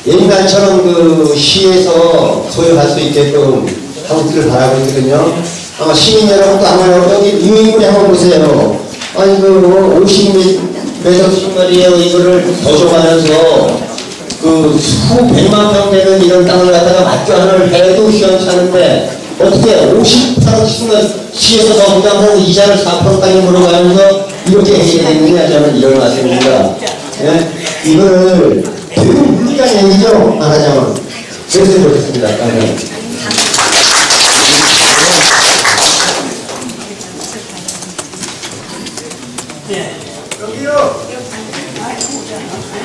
옛날처럼 그 시에서 소유할 수 있게끔 하기를 바라고 있거든요. 아마 시민 여러분도 아마 여기 유인물에 한번 보세요. 아니 그 50m씩마리에 이거를 더 줘가면서 그 수백만 평 되는 이런 땅을 갖다가 맞견을 해도 시원찮은데 어떻게 50%씩만 시에서 더 부담하고 이자를 4%까지 물어가면서 이렇게 해야 되느냐, 저는 이런 말씀입니다. 예? 이거를 되게 물리한 얘기죠, 말하자면. 그랬으면 좋겠습니다. 감사합니다.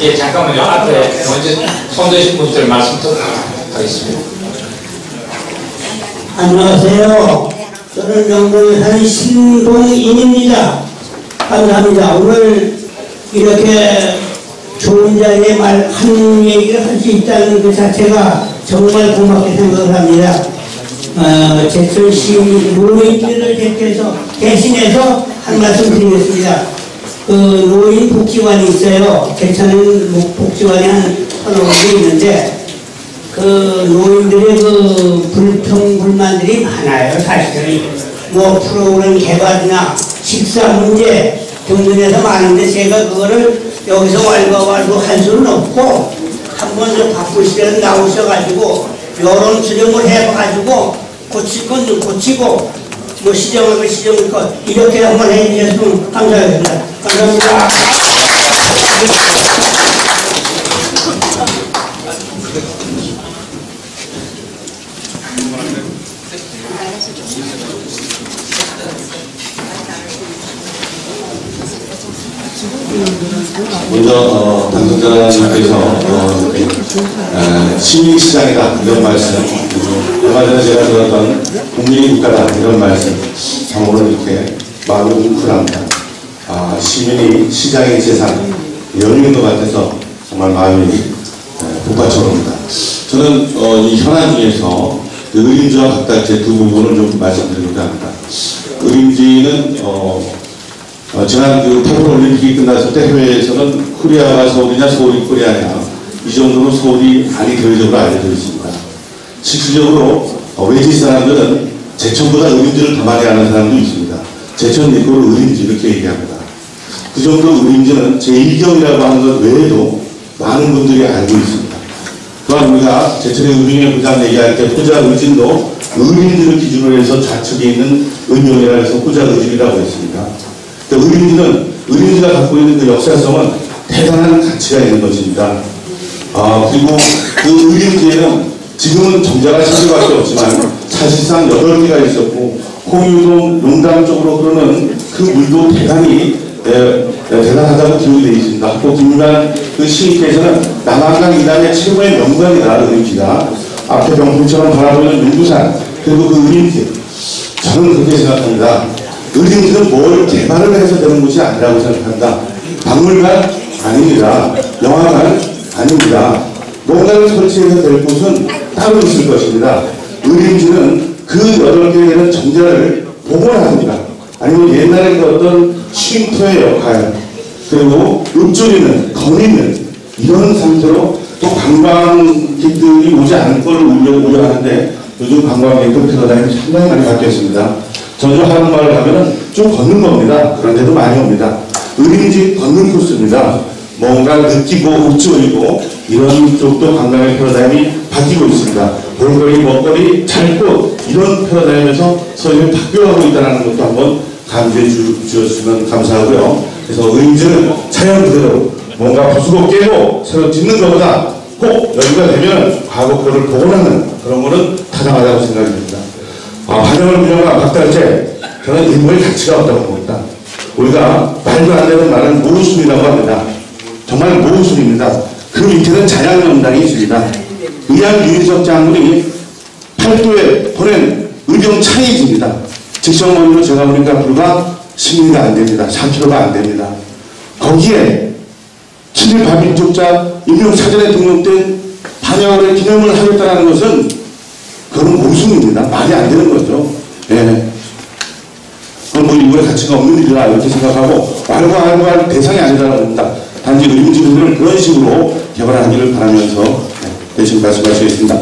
예, 잠깐만요. 앞에 먼저 손대신 분들 말씀 듣도록 하겠습니다. 안녕하세요. 저는 명동에 사는 신동인입니다. 감사합니다. 오늘 이렇게 좋은 자리에 한 얘기를 할 수 있다는 그 자체가 정말 고맙게 생각을 합니다. 제천시 노인들을 대신해서 한 말씀 드리겠습니다. 그 노인 복지관이 있어요. 제천은 복지관이 한 1,500개 있는데 그 노인들의 그 불평불만들이 많아요. 사실은 뭐 프로그램 개발이나 식사 문제 등등해서 많은데 제가 그거를 여기서 왈가왈부 할 수는 없고 한번 좀 바쁠 시간에 나오셔가지고 여론 수렴을 해가지고 고칠 건 고치고 뭐 시정하면 시정할 것 이렇게 한번 해주셨으면 감사하겠습니다. 감사합니다. 먼저 당선자님께서 시민시장이다 이런 말씀, 그리고 얼마 전에 제가 들었던 국민이 국가다 이런 말씀, 참으로 이렇게 마음이 뭉클합니다. 시민이 시장의 재산, 연유인 것 같아서 정말 마음이 복받쳐옵니다. 저는 이 현안 중에서 의림지와 각각제 두 부분을 좀 말씀드리고자 합니다. 의림지는 지난 그 태풍 올림픽이 끝났을 때 해외에서는 코리아가 서울이냐 서울이 코리아냐 이 정도로 서울이 아니 대외적으로 알려져 있습니다. 실질적으로 외지 사람들은 제천보다 의림지를 더 많이 아는 사람도 있습니다. 제천 이코르 의림지 이렇게 얘기합니다. 그 정도 의림지는 제1경이라고 하는 것 외에도 많은 분들이 알고 있습니다. 또한 우리가 제천의 의중의 부장 얘기할 때 호자 의진도 의림지를 기준으로 해서 좌측에 있는 은용이라 해서 호자 의진이라고 했습니다. 의림지는 의림지가 갖고 있는 그 역사성은 대단한 가치가 있는 것입니다. 그리고 그 의림지에는 지금은 정자가 10개밖에 없지만 사실상 8개가 있었고 홍유동 용담 쪽으로 흐르는 그 물도 대단하다고 기록이 되어 있습니다. 또 김유란 그 시인께서는 남한강 이단의 최고의 명관이다 의림지가. 앞에 병풍처럼 바라보는 용두산 그리고 그 의림지, 저는 그렇게 생각합니다. 의림지는 뭘 개발을 해서 되는 곳이 아니라고 생각한다. 박물관 아닙니다. 영화관 아닙니다. 뭔가를 설치해서 될 곳은 따로 있을 것입니다. 의림지는 그 8개에는 정자를 복원합니다. 아니면 옛날에 그 어떤 쉼터의 역할, 그리고 읊조리는, 거니는 이런 상태로 또 관광객들이 오지 않을 걸 우려하는데 요즘 관광객들 패러다임이 상당히 많이 바뀌었습니다. 전주 한옥마을 가면은 좀 걷는 겁니다. 그런데도 많이 옵니다. 의림지 걷는 코스입니다. 뭔가 느끼고 읊조리고 이런 쪽도 관광의 패러다임이 바뀌고 있습니다. 볼거리, 먹거리, 잘꽃 이런 패러다임에서 서울이 바뀌어가고 있다는 것도 한번 감지해 주셨으면 감사하고요. 그래서 의림지는 자연 그대로 뭔가 부수고 깨고 새로 짓는 것보다 꼭 여기가 되면 과거 거를 복원하는 그런 거는 타당하다고 생각이 듭니다. 반영을 운영한 박달재, 저는 인물의 가치가 없다고 봅니다. 우리가 말도 안 되는 말은 모순이라고 합니다. 정말 모순입니다. 그 밑에는 자양정당이 있습니다. 의학 유인석 장군이 팔도에 보낸 의병 차이집니다. 직성머리로 제가 보니까 불과 10m가 안 됩니다. 4km가 안 됩니다. 거기에 친일 반민족자 인명사전에 등록된 반야월의 기념을 하겠다는 것은 그건 모순입니다. 말이 안 되는 거죠. 예. 그건 뭐 인물의 가치가 없는 일이라 이렇게 생각하고 왈가왈부할 대상이 아니라고 봅니다. 단지 의림지들을 그런 식으로 개발하기를 바라면서 대신 말씀하시겠습니다.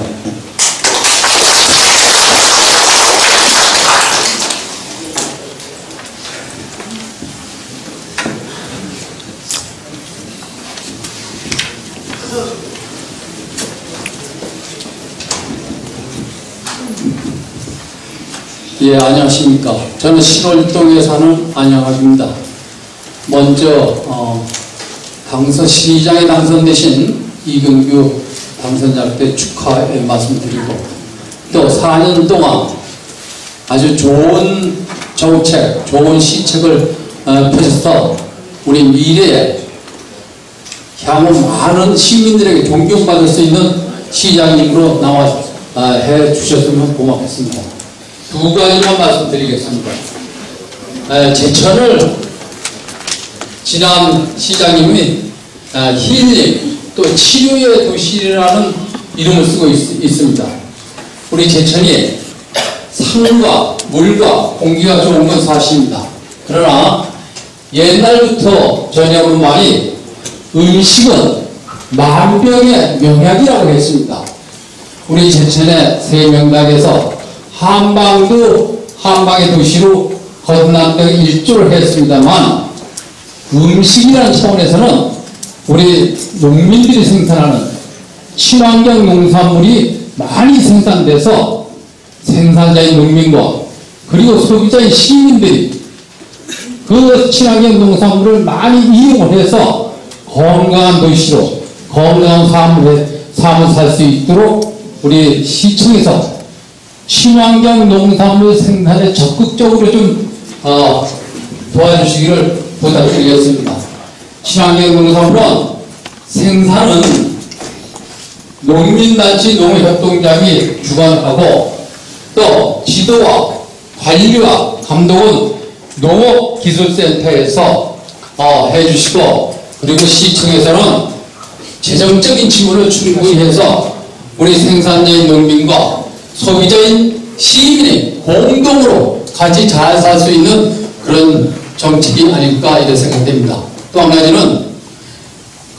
예, 안녕하십니까. 저는 신월동에 사는 안영학입니다. 먼저 시장에 당선되신 이근규 당선자께 축하의 말씀드리고 또 4년 동안 아주 좋은 정책, 좋은 시책을 펴셔서 우리 미래에 향후 많은 시민들에게 존경받을 수 있는 시장님으로 나와 해주셨으면 고맙겠습니다. 두 가지만 말씀드리겠습니다. 제천을 지난 시장님이 힐링 또 치료의 도시라는 이름을 쓰고 있습니다. 우리 제천이 산과 물과 공기가 좋은 건 사실입니다. 그러나 옛날부터 전해오는 말이 음식은 만병의 명약이라고 했습니다. 우리 제천의 세명당에서 한방도 한방의 도시로 건너는데 일조를 했습니다만 음식이라는 차원에서는 우리 농민들이 생산하는 친환경 농산물이 많이 생산돼서 생산자인 농민과 그리고 소비자인 시민들이 그 친환경 농산물을 많이 이용을 해서 건강한 도시로 건강한 삶을 살 수 있도록 우리 시청에서 친환경 농산물 생산에 적극적으로 좀 도와주시기를 부탁드리겠습니다. 친환경 농산물은 생산은 농민단체 농협동장이 주관하고 또 지도와 관리와 감독은 농업기술센터에서 해주시고 그리고 시청에서는 재정적인 지원을 충분히 해서 우리 생산자인 농민과 소비자인 시민이 공동으로 같이 잘 살 수 있는 그런 정책이 아닐까 이렇게 생각됩니다. 또 한 가지는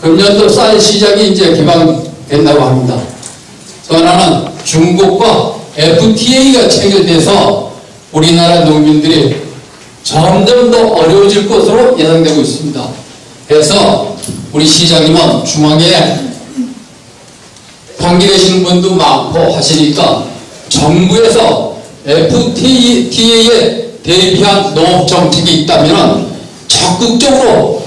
금년도 쌀 시장이 이제 개방된다고 합니다. 또 하나는 중국과 FTA가 체결돼서 우리나라 농민들이 점점 더 어려워질 것으로 예상되고 있습니다. 그래서 우리 시장님은 중앙에 관계되시는 분도 많고 하시니까 정부에서 FTA에 대비한 농업 정책이 있다면 적극적으로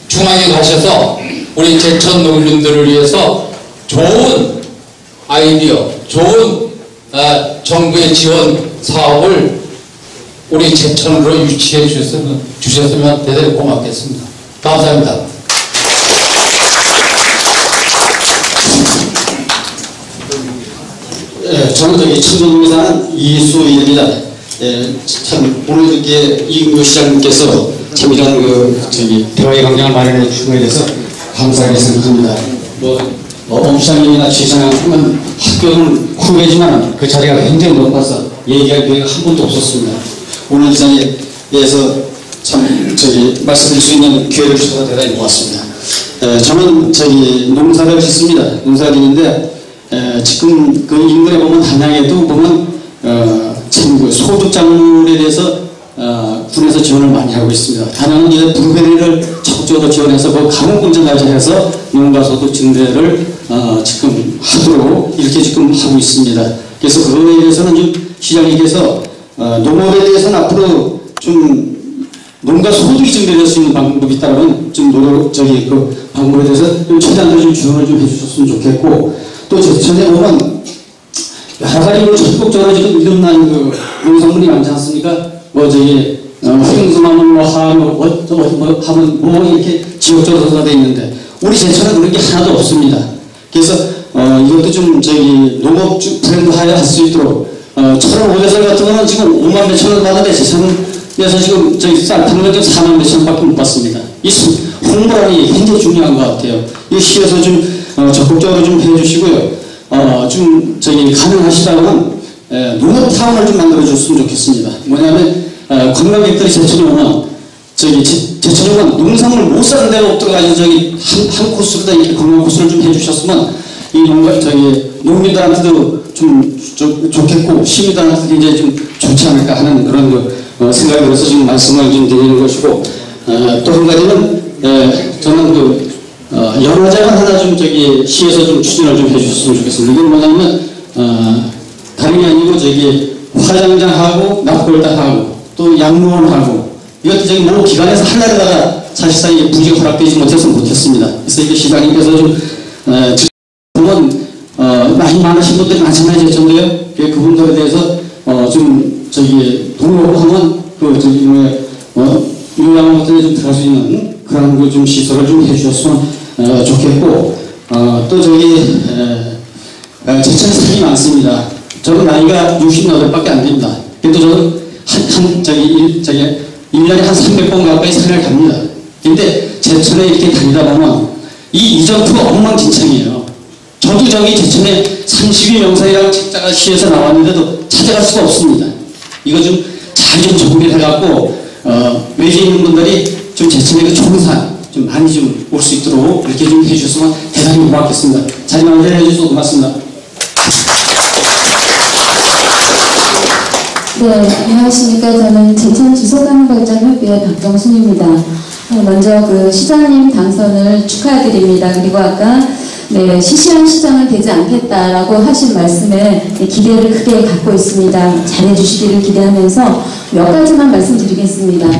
중앙에 가셔서 우리 제천 농민들을 위해서 좋은 아이디어, 좋은 정부의 지원 사업을 우리 제천으로 유치해 주셨으면 대단히 고맙겠습니다. 감사합니다. 저는 저기 천정동에 사는 이수입니다. 참 오늘 이렇게 이근교 시장님께서 참 이런 대화의 광장을 마련해 주신 것에 대해서 감사하게 생각합니다. 엄 시장님이나 지사장은 학교는 후배지만 그 자리가 굉장히 높아서 얘기할 기회가 한 번도 없었습니다. 오늘 이 자리에서 참 말씀드릴 수 있는 기회를 주셔서 대단히 고맙습니다. 저는 농사를 짓습니다. 농사를 짓는데 지금 그 인근에 보면 단양에도 보면 참 그 소득작물에 대해서 군에서 지원을 많이 하고 있습니다. 단양은 이제 블루베리를 적극적으로 지원해서 그 가공공장까지 해서 농가 소득 증대를 지금 하도록 이렇게 지금 하고 있습니다. 그래서 그거에 대해서는 좀 시장님께서 농업에 대해서는 앞으로 좀 농가 소득이 증대될 수 있는 방법이 있다면 좀 그 방법에 대해서 좀 최대한으로 좀 지원을 좀 해주셨으면 좋겠고, 또 제천에 보면 여러 가지로 적극적으로 지금 일어난 그 농산물이 많지 않습니까? 생선하면 하면 이렇게 지역적으로 돼 있는데 우리 제천은 그런 게 하나도 없습니다. 그래서 이것도 좀 농업 브랜드화할 수 있도록 철원 오대설 같은 거는 지금 5만 몇천 원 받는데 제천에서 지금 쌀탕면 4만 몇천 원밖에 못 받습니다. 이 홍보라는 게 굉장히 중요한 것 같아요. 이 시에서 좀 적극적으로 좀 해주시고요. 좀 가능하시다면 농업타운을 좀 만들어줬으면 좋겠습니다. 뭐냐면 관광객들이 제천에 오면 제천에 오면 농산물 못 사는 데가 없더라가지고 한 코스로 이렇게 관광 코스를 좀 해주셨으면 이 농민들한테도 좀 좋겠고 시민들한테도 굉장히 좀 좋지 않을까 하는 그런 생각이 들어서 지금 말씀을 좀 드리는 것이고, 또 한 가지는 저는 연화장을 하나 좀 시에서 좀 추진을 좀 해주셨으면 좋겠습니다. 이건 뭐냐면 다름이 아니고 화장장하고 납골당하고 또 양로원하고 이것도 모 기관에서 하려다가 사실상 이게 부지가 허락되지 못했습니다. 그래서 이게 시장님께서 좀 보면 나이 많으신 분들이 많잖아요, 제천도요. 그분들에 대해서 좀 돈을 하면 요양원 같은 데 좀 들어갈 수 있는 그런 거 좀 시설을 좀 해주셨으면 좋겠고, 또 제천에 산이 많습니다. 저는 나이가 68밖에 안 됩니다. 그래도 저는 1년에 한 300번 가까이 산을 갑니다. 근데 제천에 이렇게 다니다 보면 이 이전투가 엉망진창이에요. 저도 제천에 32 명사이라고 책자가 시에서 나왔는데도 찾아갈 수가 없습니다. 이거 좀 잘 좀 정비를 해갖고 외지에 있는 분들이 좀 제천에 그 좋은 산 좀 많이 좀 올 수 있도록 이렇게 좀 해주셨으면 대단히 고맙겠습니다. 자리 마련해 주셔서 고맙습니다. 네, 안녕하십니까. 저는 제천 지속가능발전협의회 박정순입니다. 먼저 그 시장님 당선을 축하드립니다. 그리고 아까 시시한 시장은 되지 않겠다라고 하신 말씀에 기대를 크게 갖고 있습니다. 잘해주시기를 기대하면서 몇 가지만 말씀드리겠습니다.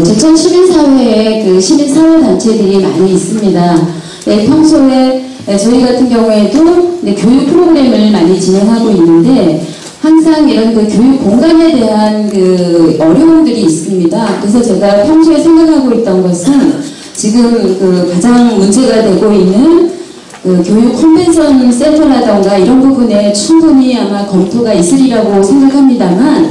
제천 시민사회에 시민사회단체들이 많이 있습니다. 평소에 저희 같은 경우에도 교육 프로그램을 많이 진행하고 있는데 항상 이런 교육 공간에 대한 어려움들이 있습니다. 그래서 제가 평소에 생각하고 있던 것은 지금 가장 문제가 되고 있는 교육 컨벤션 센터라던가 이런 부분에 충분히 아마 검토가 있으리라고 생각합니다만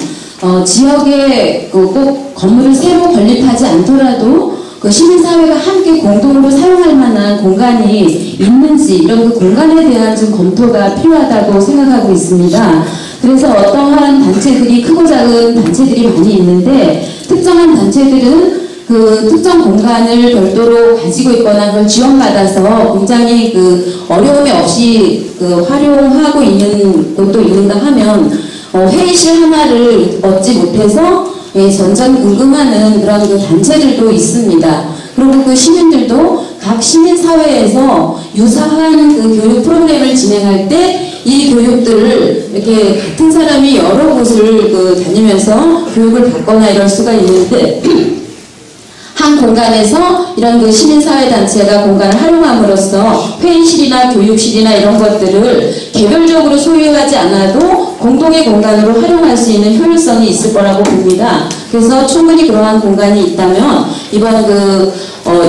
지역에 꼭 건물을 새로 건립하지 않더라도 시민사회가 함께 공동으로 사용할 만한 공간이 있는지 이런 공간에 대한 좀 검토가 필요하다고 생각하고 있습니다. 그래서 어떠한 단체들이 크고 작은 단체들이 많이 있는데 특정한 단체들은 특정 공간을 별도로 가지고 있거나 그걸 지원받아서 굉장히 어려움이 없이 활용하고 있는 곳도 있는가 하면 회의실 하나를 얻지 못해서 전전긍긍하는 그런 단체들도 있습니다. 그리고 시민들도 각 시민사회에서 유사한 교육 프로그램을 진행할 때 이 교육들을 이렇게 같은 사람이 여러 곳을 다니면서 교육을 받거나 이럴 수가 있는데 한 공간에서 이런 그 시민사회단체가 공간을 활용함으로써 회의실이나 교육실이나 이런 것들을 개별적으로 소유하지 않아도 공동의 공간으로 활용할 수 있는 효율성이 있을 거라고 봅니다. 그래서 충분히 그러한 공간이 있다면 이번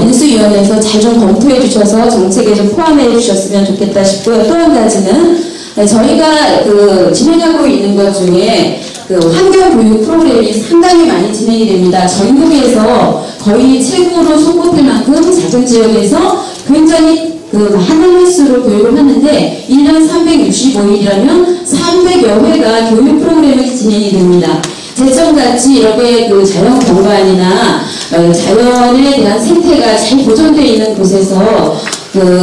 인수위원회에서 잘 좀 검토해 주셔서 정책에 좀 포함해 주셨으면 좋겠다 싶고요. 또 한 가지는 저희가 진행하고 있는 것 중에 환경교육 프로그램이 상당히 많이 진행이 됩니다. 전국에서 거의 최고로 손꼽힐 만큼 작은 지역에서 굉장히 많은 횟수로 교육을 하는데 1년 365일이라면 300여 회가 교육 프로그램이 진행이 됩니다. 제천같이 이렇게 자연 경관이나 자연에 대한 생태가 잘 보존되어 있는 곳에서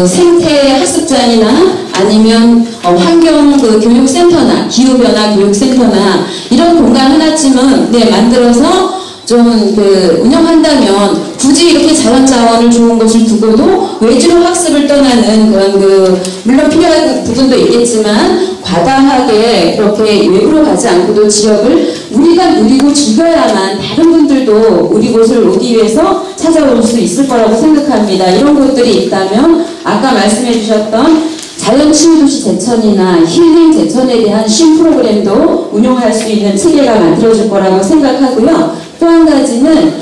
생태 학습장이나 아니면 환경 교육센터나 기후변화 교육센터나 이런 공간 하나쯤은 만들어서 좀 운영한다면 굳이 이렇게 자연자원을 좋은 것을 두고도 외주로 학습을 떠나는 그런 물론 필요한 부분도 있겠지만 과다하게 그렇게 외부로 가지 않고도 지역을 우리가 누리고 즐겨야만 다른 분들도 우리 곳을 오기 위해서 찾아올 수 있을 거라고 생각합니다. 이런 곳들이 있다면 아까 말씀해 주셨던 자연치유도시 제천이나 힐링 제천에 대한 신프로그램도 운영할 수 있는 체계가 만들어질 거라고 생각하고요. 또 한 가지는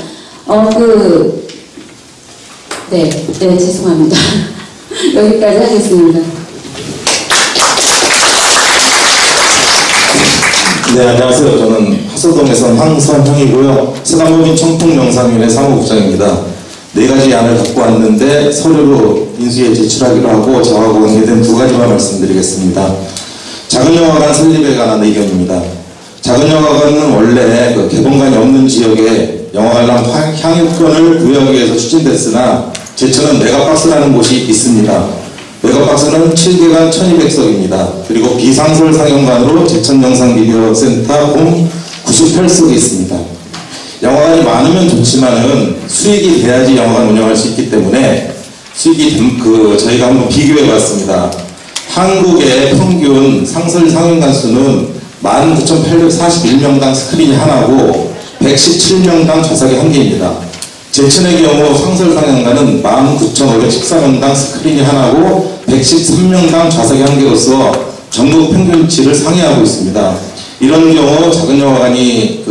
죄송합니다. 여기까지 하겠습니다. 네, 안녕하세요. 저는 하서동에서 황선형이고요. 서강법인 청풍영상위원회 사무국장입니다. 4가지 안을 갖고 왔는데 서류로 인수위에 제출하기로 하고 저하고 관계된 2가지만 말씀드리겠습니다. 작은 영화관 설립에 관한 의견입니다. 작은 영화관은 원래 개봉관이 없는 지역에 영화관람 향유권을 부여하기 위해서 추진됐으나 제천은 메가박스라는 곳이 있습니다. 메가박스는 7개관 1200석입니다. 그리고 비상설 상영관으로 제천영상미디어센터 공 98석이 있습니다. 영화관이 많으면 좋지만은 수익이 돼야지 영화관 운영할 수 있기 때문에 저희가 한번 비교해 봤습니다. 한국의 평균 상설 상영관 수는 19,841명당 스크린이 하나고 117명당 좌석이 1개입니다. 제천의 경우 상설 상영관은 19,514명당 스크린이 하나고 113명당 좌석이 1개로서 전국 평균치를 상회하고 있습니다. 이런 경우 작은 영화관이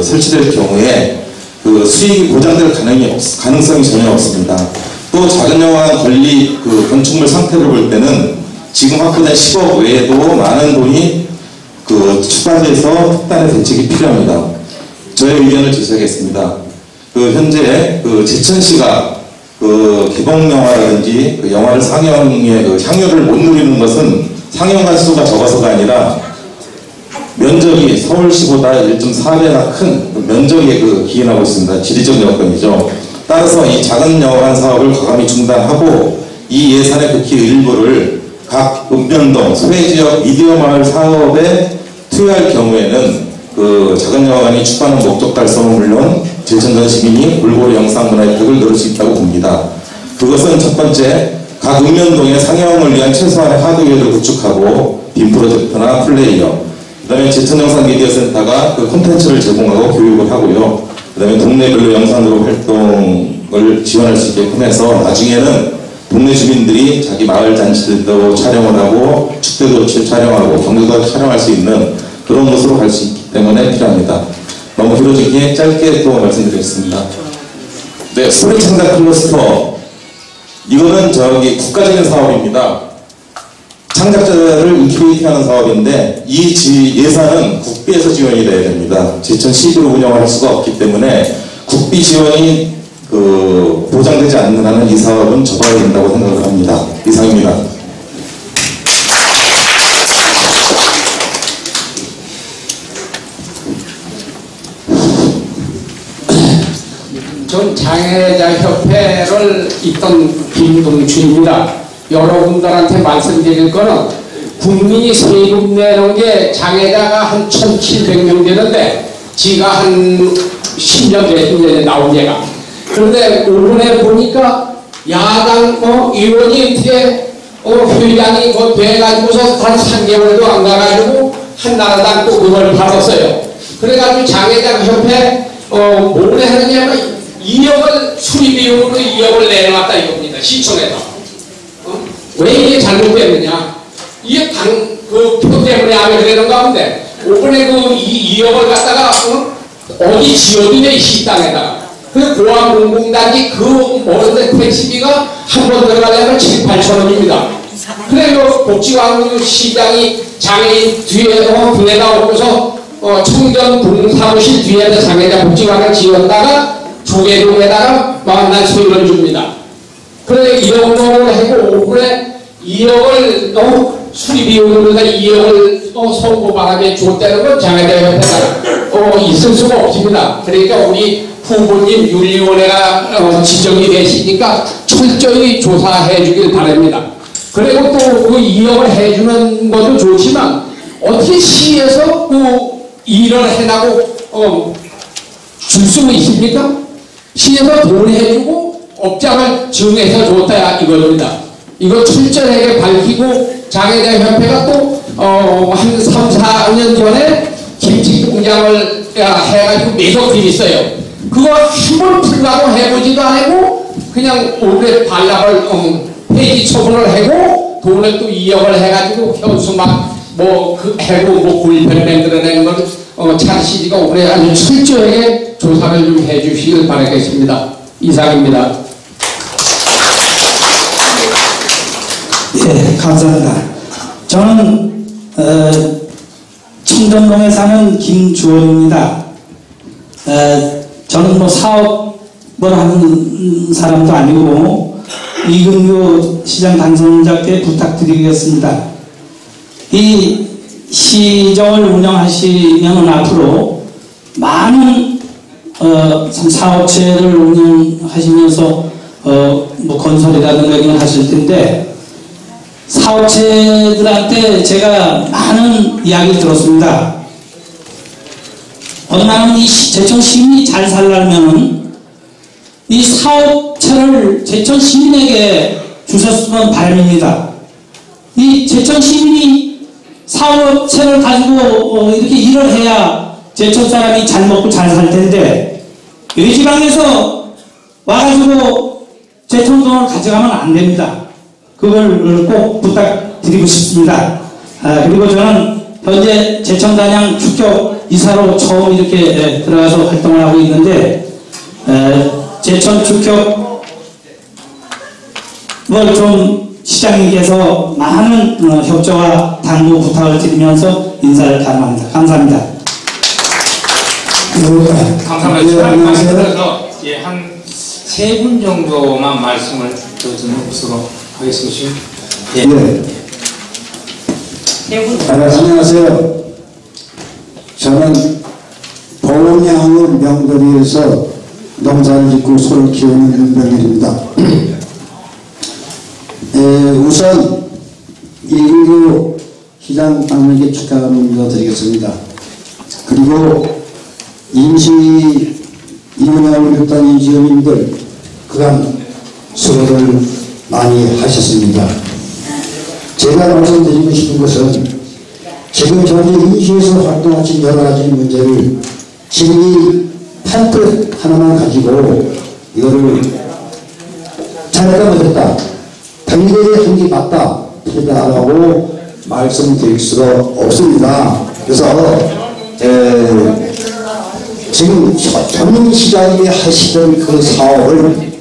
설치될 경우에 수익이 보장될 가능성이 전혀 없습니다. 또 작은 영화관 건립 건축물 상태를 볼 때는 지금 확보된 10억 외에도 많은 돈이 추가돼서 특단의 대책이 필요합니다. 저의 의견을 제시하겠습니다. 현재 제천시가 개봉 영화라든지 영화를 상영의 향유를 못 누리는 것은 상영관 수가 적어서가 아니라 면적이 서울시보다 1.4배나 큰 면적에 기인하고 있습니다. 지리적 여건이죠. 따라서 이 작은 영화관 사업을 과감히 중단하고 이 예산의 극히 일부를 각 읍면동 소외지역 미디어마을 사업에 투여할 경우에는 작은 영화관이 추구하는 목적 달성은 물론 제천전 시민이 골고루 영상문화 혜택을 누릴 수 있다고 봅니다. 그것은 첫 번째, 각 읍면동의 상영을 위한 최소한의 하드웨어를 구축하고 빔 프로젝터나 플레이어, 그 다음에 제천영상 미디어센터가 콘텐츠를 제공하고 교육을 하고요. 그 다음에 동네별로 영상으로 활동을 지원할 수 있게끔 해서 나중에는 동네 주민들이 자기 마을 잔치들도 촬영을 하고 축제도 촬영하고 경주도 촬영할 수 있는 그런 곳으로 갈 수 있기 때문에 필요합니다. 너무 길어지기에 짧게 또 말씀드리겠습니다. 네, 소리창작 클러스터, 이거는 국가적인 사업입니다. 창작자를 인큐베이팅하는 사업인데 이 예산은 국비에서 지원이 돼야 됩니다. 제천시로 운영할 수가 없기 때문에 국비 지원이 보장되지 않는 한은 이 사업은 접어야 된다고 생각을 합니다. 이상입니다. 전 장애자협회를 있던 김동춘입니다. 여러분들한테 말씀드릴 거는 국민이 세금 내는 게 장애자가 한 1,700명 되는데 지가 한 10년 됐는데 나온 얘가. 그런데 오늘에 보니까 야당 의원이 어떻게 회장이 돼가지고서 단 3개월도 안 가가지고 한나라당 또 그걸 받았어요. 그래가지고 장애자협회 뭘 하느냐면 2억을 수리비용으로 2억을 내놨다 이겁니다. 시청에서. 왜 이게 잘못됐느냐? 이게 그 표 때문에 하게 되는 가운데 이번에 그 2억을 갖다가 어디 지어두냐 이 식당에다가. 그 고압공공단지 그 모르는데 택시비가 한 번 들어가려면 7, 8천 원입니다. 그래요 복지관구 시장이 장애인 뒤에다 엎고서 청정동 사무실 뒤에다 장애자 복지관을 지었다가 조계동에다가 만난 소유를 줍니다. 그런데 1억 원을 하고 오분에 2억을 수리비용으로 2억을 선고 바람에 줬다는 건 장애자협회가 있을 수가 없습니다. 그러니까 우리 후보님 윤리위원회가 지정이 되시니까 철저히 조사해 주길 바랍니다. 그리고 또 그 2억을 해주는 것도 좋지만 어떻게 시에서 그 일을 해나고 줄 수 있습니까? 시에서 돈 해주고 업장을 정해서 줬다 이겁니다. 이거 철저하게 밝히고 장애자협회가 또 한 3, 4년 전에 김치 공장을 해가지고 매석들이 있어요. 그거 한 번 풀라고 해보지도 않고 그냥 올해 반락을 폐지 처분을 하고 돈을 또 2억을 해가지고 현수막 그 해고 굴편 만들어낸 걸 찬씨가 올해 아주 철저하게 조사를 좀 해주시길 바라겠습니다. 이상입니다. 예, 감사합니다. 저는 청정동에 사는 김주원입니다. 저는 사업을 하는 사람도 아니고 이근규 시장 당선자께 부탁드리겠습니다. 이 시정을 운영하시면 앞으로 많은 사업체를 운영하시면서 건설이라든가 이런 하실 텐데 사업체들한테 제가 많은 이야기를 들었습니다. 어느 날은 이 제천 시민이 잘 살려면 이 사업체를 제천 시민에게 주셨으면 바람입니다. 이 제천 시민이 사업체를 가지고 이렇게 일을 해야 제천 사람이 잘 먹고 잘 살 텐데 외지방에서 와가지고 제천동을 가져가면 안 됩니다. 그걸 꼭 부탁드리고 싶습니다. 그리고 저는 현재 제천단양 축적 이사로 처음 이렇게 들어가서 활동을 하고 있는데 제천 축적을 좀 시장님께서 많은 협조와 당부 부탁을 드리면서 인사를 감사합니다. 감사합니다. 감사합니다. 그래서 한 3분 정도만 말씀을 드리는 것으로 하겠습니다. 안녕하세요. 저는 보은양을 명도리에서 농사를 짓고 소를 키우는 윤병일입니다. 우선 이근규 시장 당에게 축하를 드리겠습니다. 그리고 임시 이문양을 했던 임시의원님들 그간 수고를 많이 하셨습니다. 제가 말씀드리고 싶은 것은 지금 현재 임시에서 활동하신 여러 가지 문제를 지금 이 팜플렛 하나만 가지고 이거를 잘했다 못했다 당일에 한 게 맞다 틀리다라고 말씀드릴 수가 없습니다. 그래서 지금 전 시장이 하시던 그 사업을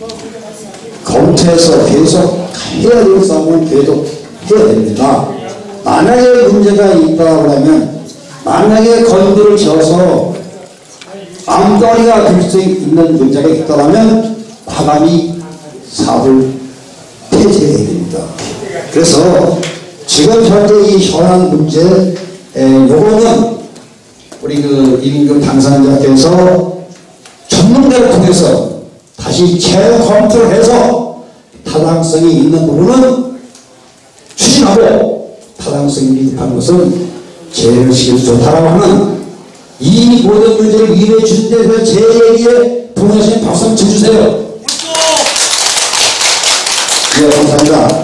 검토해서 계속 해야 될 싸움은 계속 해야 됩니다. 만약에 문제가 있다고 하면 만약에 건드를 지어서 암거리가 될 수 있는 문제가 있다면 과감히 사업을 폐지해야 됩니다. 그래서 지금 현재 이 현안 문제 요거는 우리 이민규 당선자께서 전문가를 통해서 다시 재검토를 해서 타당성이 있는 부분은 추진하고 타당성이 미흡한 것은 제외시켜 좋다라고 하는 이 모든 문제를 위로해 주신 데서 제 얘기에 동의하시는 박수 한번 쳐주세요. 네, 감사합니다.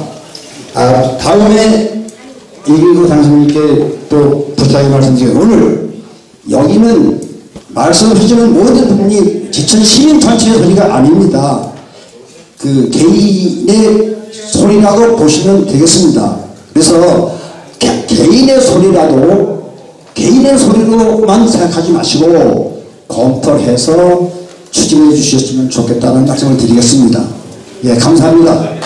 다음에 이근규 당선인께 또 부탁의 말씀드리면 오늘 여기는 말씀해주는 모든 부분이 제천 시민 전체의 소리가 아닙니다. 그 개인의 소리라고 보시면 되겠습니다. 그래서 개인의 소리로만 생각하지 마시고 검토를 해서 추진해 주셨으면 좋겠다는 말씀을 드리겠습니다. 예, 감사합니다.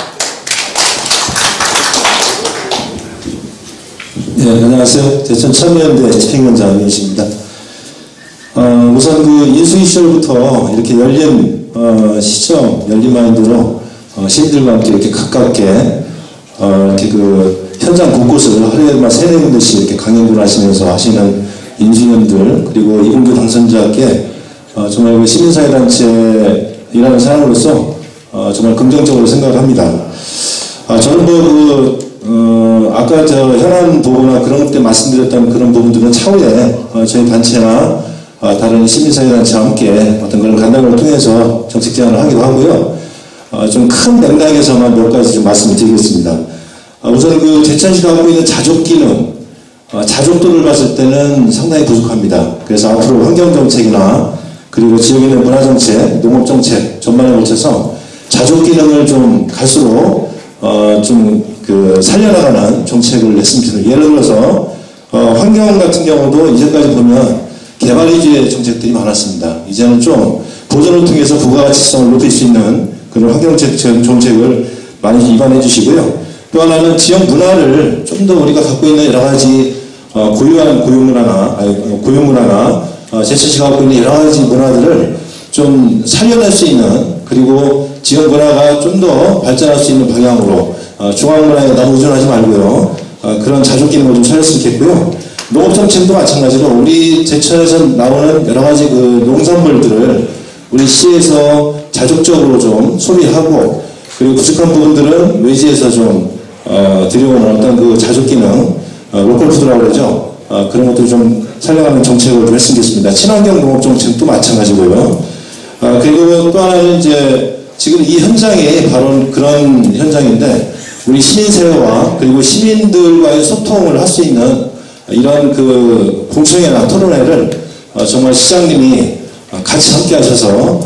네, 안녕하세요. 제천 참여연대 책임원장 이인식입니다. 우선 그 인수위 시절부터 이렇게 열린 시청, 열린 마인드로 시민들과 함께 이렇게 가깝게 이렇게 그 현장 곳곳을 하루에만 3-4군데씩 이렇게 강연을 하시면서 하시는 인수위원들 그리고 이공계 당선자께 정말 그 시민사회단체 일하는 사람으로서 정말 긍정적으로 생각을 합니다. 저는 아까 저 현안 보고나 그런 것 때 말씀드렸던 그런 부분들은 차후에 저희 단체나 다른 시민사회단체와 함께 어떤 그런 간담회를 통해서 정책 제안을 하기도 하고요. 좀 큰 맥락에서만 몇 가지 좀 말씀을 드리겠습니다. 우선 그 제천시가 갖고 있는 자족 기능, 자족도를 봤을 때는 상당히 부족합니다. 그래서 앞으로 환경정책이나 그리고 지역에 있는 문화정책, 농업정책 전반에 걸쳐서 자족 기능을 좀 갈수록 좀 그 살려나가는 정책을 냈으면 좋겠습니다. 예를 들어서 환경 같은 경우도 이제까지 보면 개발 위주의 정책들이 많았습니다. 이제는 좀 보존을 통해서 부가가치성을 높일 수 있는 그런 환경정책을 많이 입안해 주시고요. 또 하나는 지역 문화를 좀 더 우리가 갖고 있는 여러 가지 고유한 고유문화나 제천시가 갖고 있는 여러 가지 문화들을 좀 살려낼 수 있는 그리고 지역 문화가 좀 더 발전할 수 있는 방향으로 중앙문화에 너무 의존하지 말고요. 그런 자족 기능을 좀 살렸으면 좋겠고요. 농업정책도 마찬가지로 우리 제천에서 나오는 여러 가지 그 농산물들을 우리 시에서 자족적으로 좀 소비하고 그리고 부족한 부분들은 외지에서 좀 들여오는 어떤 그 자족 기능, 로컬푸드라고 그러죠. 그런 것들 좀 살려가는 정책을 좀 했으면 좋겠습니다. 친환경 농업정책도 마찬가지고요. 그리고 또 하나는 이제 지금 이 현장이 바로 그런 현장인데 우리 시민사회와 그리고 시민들과의 소통을 할 수 있는 이런 그 공청회나 토론회를 정말 시장님이 같이 함께 하셔서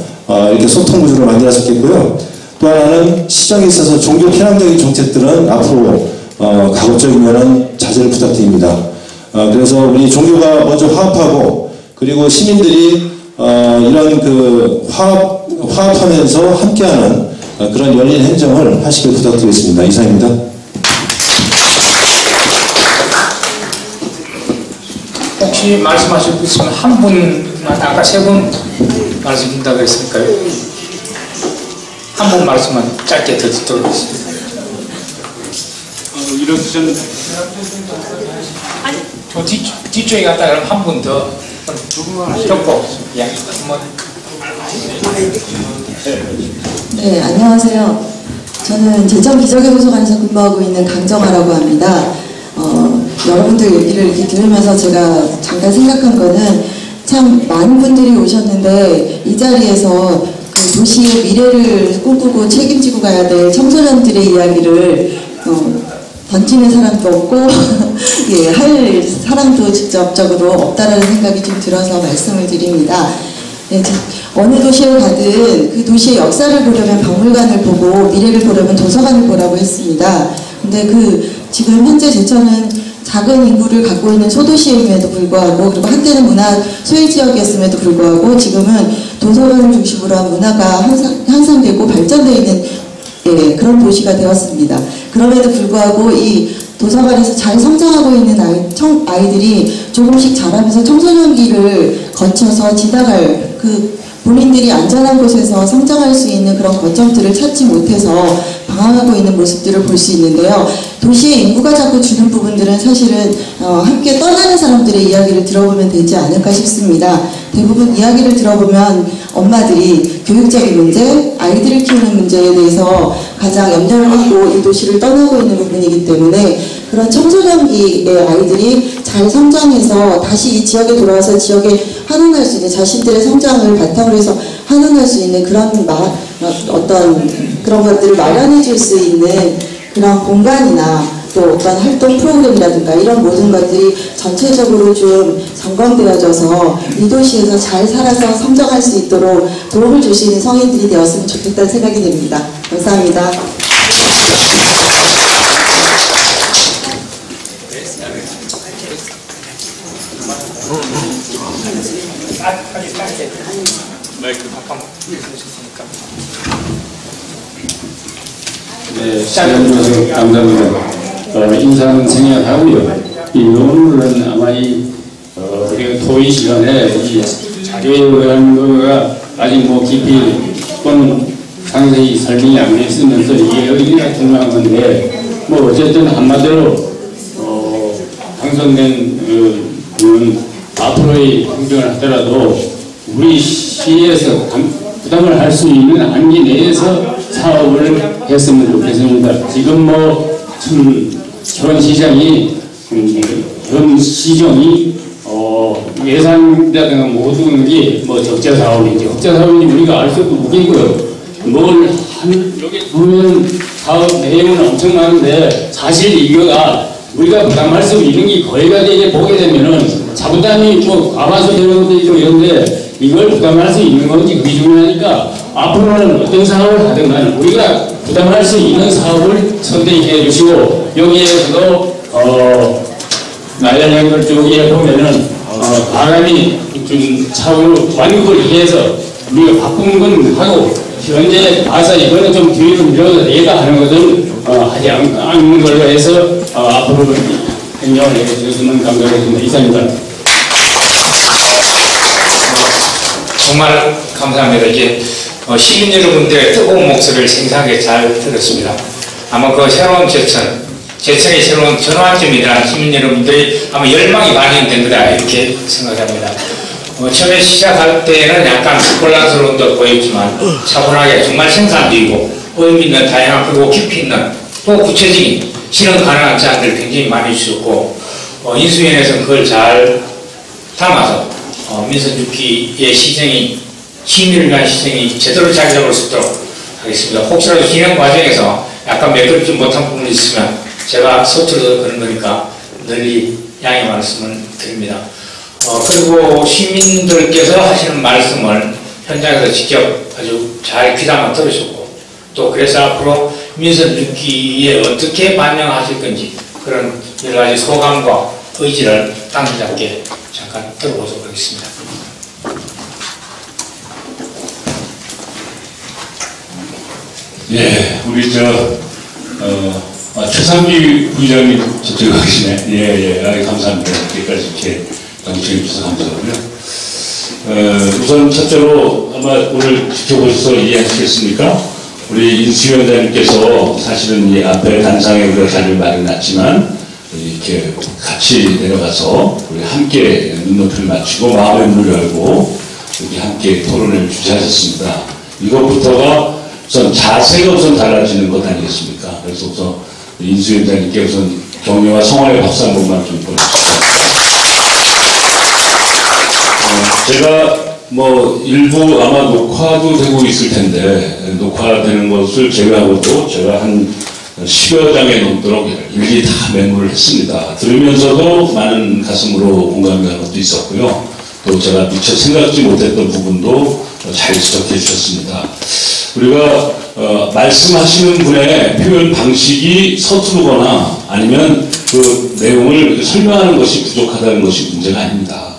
이렇게 소통 구조를 만들었겠고요. 또 하나는 시장에 있어서 종교 편향적인 정책들은 앞으로 가급적이면 자제를 부탁드립니다. 그래서 우리 종교가 먼저 화합하고 그리고 시민들이 이런 그 화합하면서 함께하는 그런 열린 행정을 하시길 부탁드리겠습니다. 이상입니다. 혹시 말씀하실 분 있으면 한 분만, 아까 3분 말씀드린다고 했으니까요. 한 분 말씀만 짧게 더 듣도록 하겠습니다. 이런 저 뒤쪽에 갔다 그러면 한 분 더 적고 이야기 한번. 네, 안녕하세요. 저는 제천 기적의도서관에서 근무하고 있는 강정아라고 합니다. 여러분들 얘기를 이렇게 들으면서 제가 잠깐 생각한 거는 참 많은 분들이 오셨는데 이 자리에서 그 도시의 미래를 꿈꾸고 책임지고 가야 될 청소년들의 이야기를 던지는 사람도 없고 예, 할 사람도 직접적으로 없다라는 생각이 좀 들어서 말씀을 드립니다. 네, 어느 도시에 가든 그 도시의 역사를 보려면 박물관을 보고 미래를 보려면 도서관을 보라고 했습니다. 근데 지금 현재 제천은 작은 인구를 갖고 있는 소도시임에도 불구하고 그리고 한때는 문화 소외 지역이었음에도 불구하고 지금은 도서관을 중심으로 한 문화가 향상되고 발전되어 있는 예, 그런 도시가 되었습니다. 그럼에도 불구하고 이 도서관에서 잘 성장하고 있는 아이들이 조금씩 자라면서 청소년기를 거쳐서 지나갈 본인들이 안전한 곳에서 성장할 수 있는 그런 거점들을 찾지 못해서 방황하고 있는 모습들을 볼 수 있는데요. 도시의 인구가 자꾸 주는 부분들은 사실은 함께 떠나는 사람들의 이야기를 들어보면 되지 않을까 싶습니다. 대부분 이야기를 들어보면 엄마들이 교육적인 문제, 아이들을 키우는 문제에 대해서 가장 염려를 하고 이 도시를 떠나고 있는 부분이기 때문에 그런 청소년기의 아이들이 잘 성장해서 다시 이 지역에 돌아와서 지역에 환원할 수 있는 자신들의 성장을 바탕으로 해서 환원할 수 있는 그런 어떤 그런 것들을 마련해 줄 수 있는 그런 공간이나 또 어떤 활동 프로그램이라든가 이런 모든 것들이 전체적으로 좀 점검되어져서 이 도시에서 잘 살아서 성장할 수 있도록 도움을 주시는 성인들이 되었으면 좋겠다는 생각이 듭니다. 감사합니다. 네, 시작해주셔서 감사합니다. 인사는 생략하고요. 이 오늘은 아마 우리가 토의 시간에 이 자료에 의한 거가 아직 깊이 또는 상세히 설명이 안 됐으면서 이게 의미가 중요한 건데, 어쨌든 한마디로, 당선된 분은 앞으로의 행정을 하더라도 우리 시에서 부담을 할 수 있는 한계 내에서 사업을 했으면 좋겠습니다. 지금 현 시장이 현 시정이 예산이라든가 모든 게 적자 사업이지 흑자 사업인지 우리가 알 수도 없고요. 여기 보면 사업 내용은 엄청 많은데 사실 이거가 우리가 부담할 수 있는 게 거의가 되게 보게 되면은 자부담이 과반수 되는 것도 있고 이런데 이걸 부담할 수 있는 건지 그게 중요하니까 앞으로는 어떤 사업을 하든 간에 우리가 부담할 수 있는 사업을 선택해 주시고 여기에서도 나연형들 쪽에 보면은 바람이 좀 차후로 완급을 위해서 우리가 바꾸는 건 하고 현재 봐서 이거는 좀 뒤로 밀어서 내가 하는 것은 하지 않는 걸로 해서 앞으로 행정을 해주셨으면 감사하겠습니다. 이상입니다. 정말 감사합니다. 이제 시민 여러분들의 뜨거운 목소리를 생생하게 잘 들었습니다. 아마 그 새로운 제천의 새로운 전환점이라는 시민 여러분들이 아마 열망이 반영된 거다 이렇게 생각합니다. 처음에 시작할 때는 약간 혼란스러운 듯 보였지만 차분하게 정말 생산적이고 의미 있는 다양한 그리고 깊이 있는 또 구체적인 실현 가능한 제안들을 굉장히 많이 주셨고 인수위원회에서는 그걸 잘 담아서 민선주기의 시정이 시민을 위한 시정이 제대로 자리 잡을 수 있도록 하겠습니다. 혹시라도 진행 과정에서 약간 매끄럽지 못한 부분이 있으면 제가 서툴러서 그런 거니까 널리 양해 말씀을 드립니다. 그리고 시민들께서 하시는 말씀을 현장에서 직접 아주 잘 귀담아 들으셨고 또 그래서 앞으로 민선주기에 어떻게 반영하실 건지 그런 여러 가지 소감과 의지를 당사자께 잠깐 들어보도록 하겠습니다. 예, 우리 최상기 부의장님 저쪽에 계시네. 예, 감사합니다. 여기까지 이렇게 당첨해 주셔서 감사하고요. 우선 첫째로 아마 오늘 지켜보셔서 이해하시겠습니까? 우리 인수위원장님께서 사실은 이 앞에 단상에 우리가 자리를 마련했지만 이렇게 같이 내려가서 우리 함께 눈높이를 맞추고 마음의 문을 열고 이렇게 함께 토론을 주재하셨습니다. 이것부터가 우선 자세가 우선 달라지는 것 아니겠습니까? 그래서 우선 인수위원장님께 우선 격려와 성원의 박수 한 번만 좀 보내주시죠. 제가 일부 아마 녹화도 되고 있을 텐데 녹화되는 것을 제외하고도 제가 한 10여 장에 넘도록 일일이 다 메모를 했습니다. 들으면서도 많은 가슴으로 공감이 가는 것도 있었고요. 또 제가 미처 생각지 못했던 부분도 잘 지적해 주셨습니다. 우리가 말씀하시는 분의 표현 방식이 서투르거나 아니면 그 내용을 설명하는 것이 부족하다는 것이 문제가 아닙니다.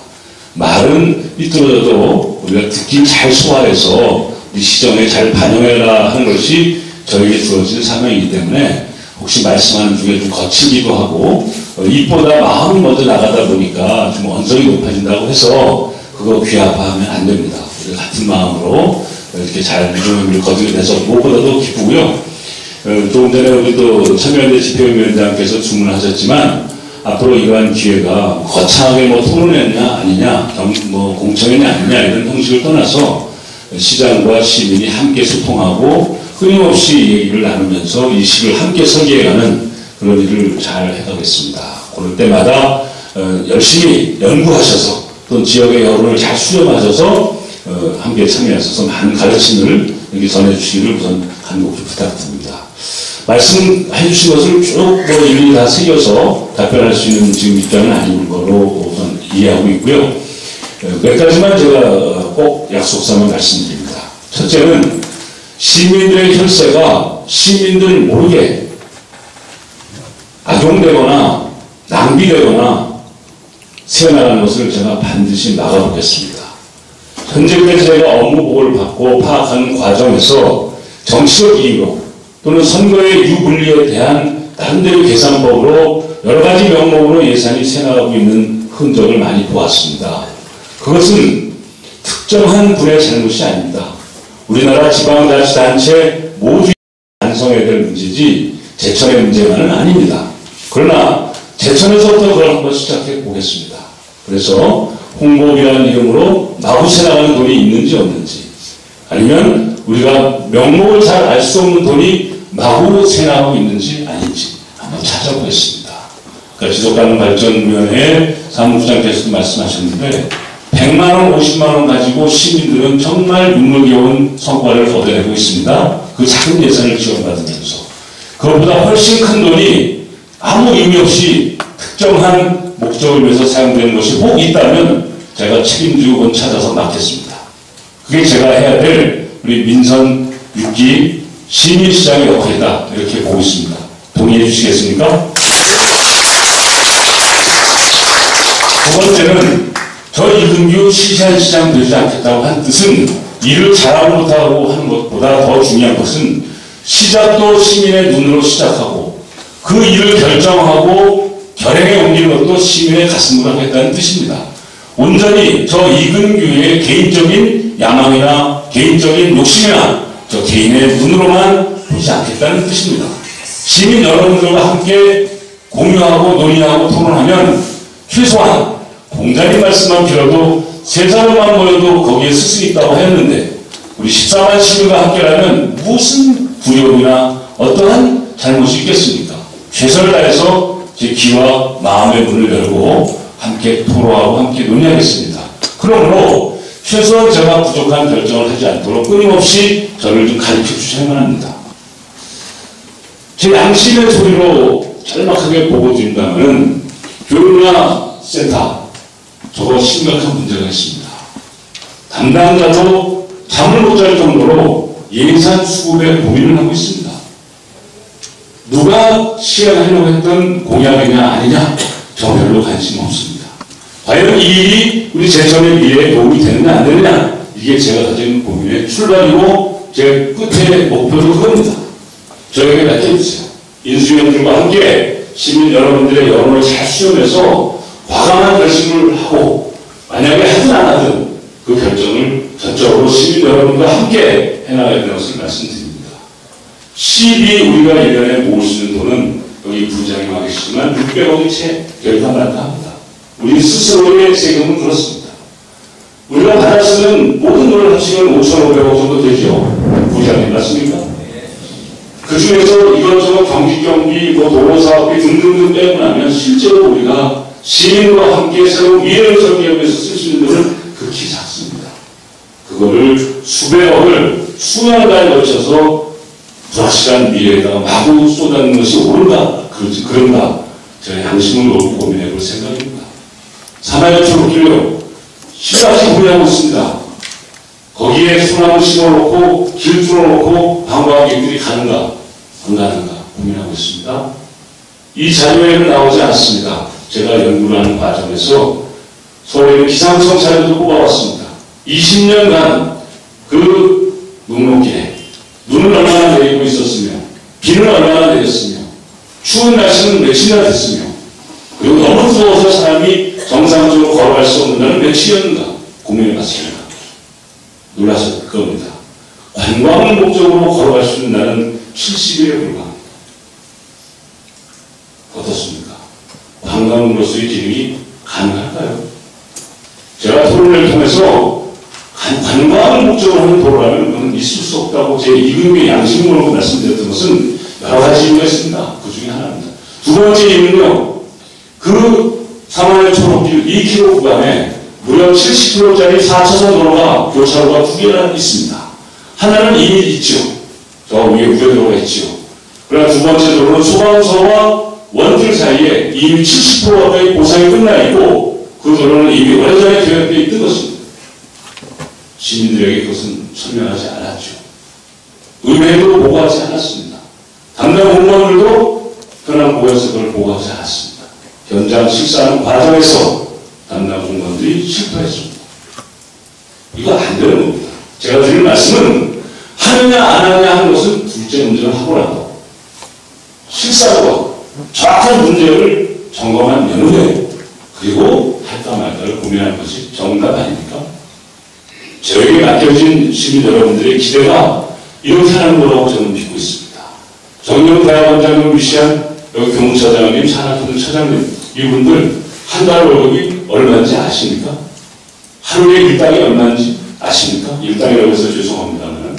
말은 삐뚤어져도 우리가 듣기 잘 소화해서 이 시정에 잘 반영해라 하는 것이 저에게 주어진 사명이기 때문에 혹시 말씀하는 중에 좀 거치기도 하고 입보다 마음이 먼저 나가다 보니까 좀 언성이 높아진다고 해서 그거 귀하파하면 안 됩니다. 우리가 같은 마음으로 이렇게 잘 민주주의를 거두게 돼서 무엇보다도 기쁘고요. 조금 전에 우리 또 참여연대 집회위원장께서 주문하셨지만 앞으로 이러한 기회가 거창하게 토론회냐 아니냐, 공청회냐 아니냐 이런 형식을 떠나서 시장과 시민이 함께 소통하고 끊임없이 얘기를 나누면서 이 시를 함께 설계해가는 그런 일을 잘 해가겠습니다. 그럴 때마다 열심히 연구하셔서 또 지역의 여론을 잘 수렴하셔서 함께 참여하셔서 많은 가르침을 여기 전해주시기를 우선 간곡히 부탁드립니다. 말씀해 주신 것을 쭉 일일이 다 새겨서 답변할 수 있는 지금 입장은 아닌 걸로 우선 이해하고 있고요. 몇 가지만 제가 꼭 약속삼아 말씀드립니다. 첫째는 시민들의 혈세가 시민들 모르게 악용되거나 낭비되거나 새어나가는 것을 제가 반드시 막아보겠습니다. 현재까지 저희가 업무보고를 받고 파악하는 과정에서 정치적 이유로 또는 선거의 유불리에 대한 나름대로 계산법으로 여러 가지 명목으로 예산이 새나가고 있는 흔적을 많이 보았습니다. 그것은 특정한 분의 잘못이 아닙니다. 우리나라 지방자치단체 모두 반성해야 될 문제지 제천의 문제만은 아닙니다. 그러나 제천에서부터 그걸 한번 시작해 보겠습니다. 그래서 홍보비라는 이름으로 마구 새나가는 돈이 있는지 없는지, 아니면 우리가 명목을 잘 알 수 없는 돈이 마구 새나가고 있는지 아닌지 한번 찾아보겠습니다. 그러니까 지속가능발전위원회 사무부장께서도 말씀하셨는데 100만원, 50만원 가지고 시민들은 정말 눈물겨운 성과를 얻어내고 있습니다. 그 작은 예산을 지원받으면서. 그것보다 훨씬 큰 돈이 아무 의미 없이 특정한 목적을 위해서 사용되는 것이 꼭 있다면 제가 책임지고 찾아서 막겠습니다. 그게 제가 해야 될 우리 민선 6기 시민시장의 역할이다, 이렇게 보고 있습니다. 동의해 주시겠습니까? 두 번째는 저 이근규 시시한 시장 되지 않겠다고 한 뜻은 일을 잘하고 못하고 하는 것보다 더 중요한 것은 시작도 시민의 눈으로 시작하고 그 일을 결정하고 결행에 옮기는 것도 시민의 가슴으로 하겠다는 뜻입니다. 온전히 저 이근규의 개인적인 야망이나 개인적인 욕심이나 저 개인의 눈으로만 보지 않겠다는 뜻입니다. 시민 여러분들과 함께 공유하고 논의하고 토론하면 최소한 공자님 말씀만 빌어도 세 사람만 모여도 거기에 스승이 있다고 했는데 우리 14만 시민과 함께라면 무슨 두려움이나 어떠한 잘못이 있겠습니까? 최선을 다해서 제 귀와 마음의 문을 열고 함께 토로하고 함께 논의하겠습니다. 그러므로 최소한 제가 부족한 결정을 하지 않도록 끊임없이 저를 좀 가르쳐 주셔야만 합니다. 제 양심의 소리로 짤막하게 보고 드린다면 교육문화센터 저거 심각한 문제가 있습니다. 담당자도 잠을 못 잘 정도로 예산 수급에 고민을 하고 있습니다. 누가 시행하려고 했던 공약이냐 아니냐 저 별로 관심 없습니다. 과연 이 일이 우리 제천의 미래에 도움이 되느냐 안 되느냐, 이게 제가 가진 고민의 출발이고 제 끝의 목표도 그겁니다. 저에게 맡겨주세요. 인수위원들과 함께 시민 여러분들의 여론을 잘 수렴해서 과감한 결심을 하고 만약에 하든 안 하든 그 결정을 전적으로 시민 여러분과 함께 해나가야 되는 것을 말씀드립니다. 12 우리가 1년에 모을 수 있는 돈은 여기 부장님 와 계시지만 600억이 채 결단할까 합니다. 우리 스스로의 세금은 그렇습니다. 우리가 받아 쓰는 모든 돈을 합치면 5,500억 정도 되죠. 부장님 맞습니까? 그 중에서 이것저것 경비, 도로사업비 등등등 빼고 나면 실제로 우리가 시민과 함께 새로운 미래를 설계하기 위해서 쓸 수 있는 돈은 극히 작습니다. 그거를 수백억을 수년간에 걸쳐서 불확실한 미래에다가 마구 쏟아내는 것이 옳은가? 그런가? 제가 양심을 놓고 고민해 볼 생각입니다. 산하의 초록길로 실각이 후회하고 있습니다. 거기에 소나무 심어놓고 길 뚫어놓고 관광객들이 가는가 안 가는가 고민하고 있습니다. 이 자료에는 나오지 않습니다. 제가 연구를 하는 과정에서 서울에 있는 기상청 자료도 뽑아왔습니다. 20년간 그 눅눅길에 눈을 얼마나 내리고 있었으며 비는 얼마나 내렸으며 추운 날씨는 며칠이나 됐으며 그리고 너무 추워서 사람이 정상적으로 걸어갈 수 없는 날은 며칠이었는가 고민해봤습니다. 놀라실 겁니다. 관광을 목적으로 걸어갈 수 있는 날은 70일에 불과합니다. 어떻습니까? 관광으로서의 기능이 가능할까요? 제가 토론을 통해서 관광을 목적으로 하는 도로라면 그건 있을 수 없다고 제 이근규의 양심으로 말씀드렸던 것은 여러 가지 이유가 있습니다. 그 중에 하나입니다. 두 번째 이유는요, 그 상하의 초록길 2km 구간에 무려 70km짜리 4차선 도로가 교차로가 두 개나 있습니다. 하나는 이미 있죠. 저 위에 우회도로가 있죠. 그러나 두 번째로는 소방서와 원줄 사이에 이미 70% 가까이 보상이 끝나 있고 그 도로는 이미 오래전에 계획되어 있던 것입니다. 시민들에게 그것은 설명하지 않았죠. 의회도 보고하지 않았습니다. 담당 공무원들도 현황 보고에서 그걸 보고하지 않았습니다. 현장 실사하는 과정에서 담당 공무원들이 실패했습니다. 이거 안 되는 겁니다. 제가 드리는 말씀은 하느냐 안 하느냐 하는 것은 둘째 문제를 하고라도 실사하고 정확한 문제를 점검한 연후에 그리고 할까 말까를 고민하는 것이 정답 아닙니까? 저에게 맡겨진 시민 여러분들의 기대가 이렇게 하는 거라고 저는 믿고 있습니다. 정영 대학원장님 위시한 여기 교무처장님, 산하투들 처장님 이분들 한 달 월급이 얼마인지 아십니까? 하루에 일당이 얼마인지 아십니까? 일당이라고 해서 죄송합니다만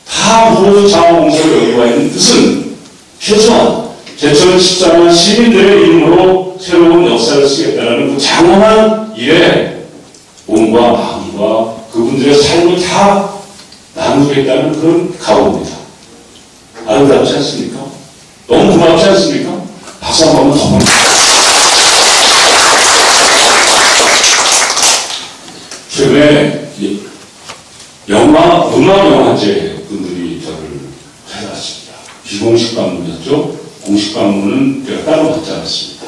다 무엇 자원봉사를 여기와 있는 뜻은 최소한 제천 14만 시민들의 이름으로 새로운 역사를 쓰겠다는 그 장엄한 일에 몸과 마음과 그분들의 삶을 다 나누겠다는 그런 각오입니다. 아름답지 않습니까? 너무 고맙지 않습니까? 박수 한 번만 더 보내주세요. 최근에 음악영화제 분들이 저를 찾아왔습니다. 비공식 방문이었죠. 공식 방문은 제가 따로 받지 않았습니다.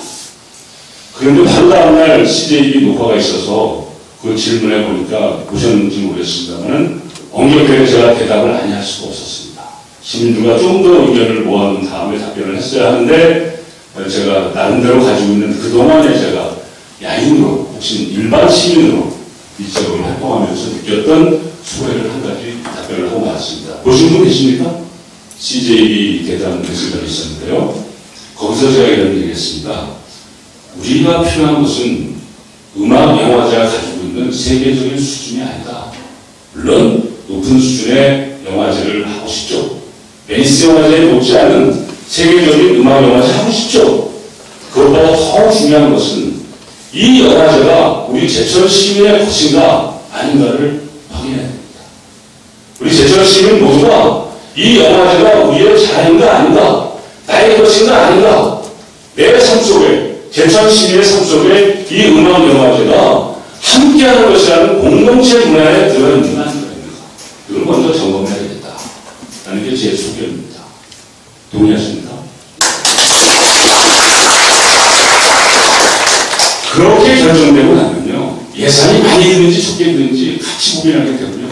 그런데 바로 다음날 CJB 녹화가 있어서 그 질문해 보니까 보셨는지 모르겠습니다만 엄격하게 제가 대답을 많이 할 수가 없었습니다. 시민들과 좀 더 의견을 모아놓은 다음에 답변을 했어야 하는데 제가 나름대로 가지고 있는 그동안에 제가 야인으로 혹시 일반 시민으로 이쪽을 활동하면서 느꼈던 소회를 한 가지 답변을 하고 나왔습니다. 보신 분 계십니까? CJB 대담 메시지가 있었는데요. 거기서 제가 이런 얘기를 했습니다. 우리가 필요한 것은 음악 영화제가 가지고 있는 세계적인 수준이 아니다. 물론 높은 수준의 영화제를 하고 싶죠. 베니스 영화제에 못지 않은 세계적인 음악 영화제 하고 싶죠. 그것보다 더 중요한 것은 이 영화제가 우리 제천 시민의 것인가 아닌가를 확인해야 됩니다. 우리 제천 시민 모두가 이 영화제가 우리의 자랑인가 아닌가, 나의 것인가 아닌가, 내 삶 속에, 제천 시민의 삶 속에 이 음악 영화제가 함께하는 것이라는 공동체 문화에 들어있는 아닌가. 이걸 먼저 점검해야 되겠다. 라는 게 제 소견입니다. 동의하십니까? 그렇게 결정되고 나면요, 예산이 많이 드는지 적게 드는지 같이 고민하게 되고요,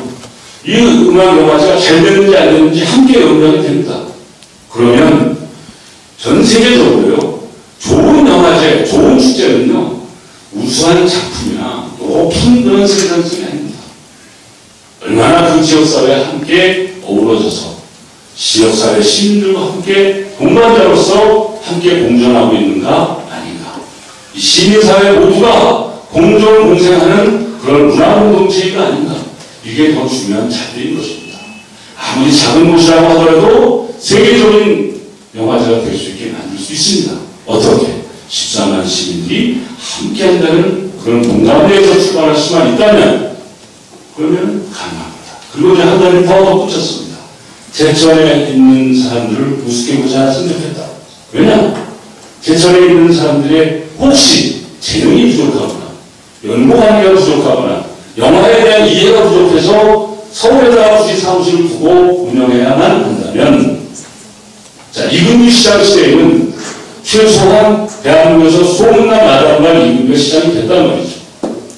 이 음악 영화제가 잘 됐는지 안 됐는지 함께 연구하게 됩니다. 그러면 전 세계적으로요, 좋은 영화제, 좋은 축제는요, 우수한 작품이나 높은 그런 생산성이 아닙니다. 얼마나 그 지역사회에 함께 어우러져서 지역사회 시민들과 함께 동반자로서 함께 공존하고 있는가 아닌가. 이 시민사회 모두가 공존 공생하는 그런 문화공동체가 아닌가. 이게 더 중요한 차이인 것입니다. 아무리 작은 곳이라고 하더라도 세계적인 영화제가 될 수 있게 만들 수 있습니다. 어떻게? 14만 시민들이 함께 한다는 그런 공감대에서 출발할 수만 있다면 그러면 가능합니다. 그리고 이제 한 가지 더 덧붙였습니다. 제천에 있는 사람들을 우습게 보지 않았으면 좋겠다. 왜냐? 제천에 있는 사람들의 혹시 재능이 부족하거나 연구하기가 부족하거나 영화에 대한 이해가 부족해서 서울에다가 굳이 사무실을 두고 운영해야만 한다면, 자, 이금규 시장 시대에는 최소한 대한민국에서 소문난 마당과 이금규 시장이 됐단 말이죠.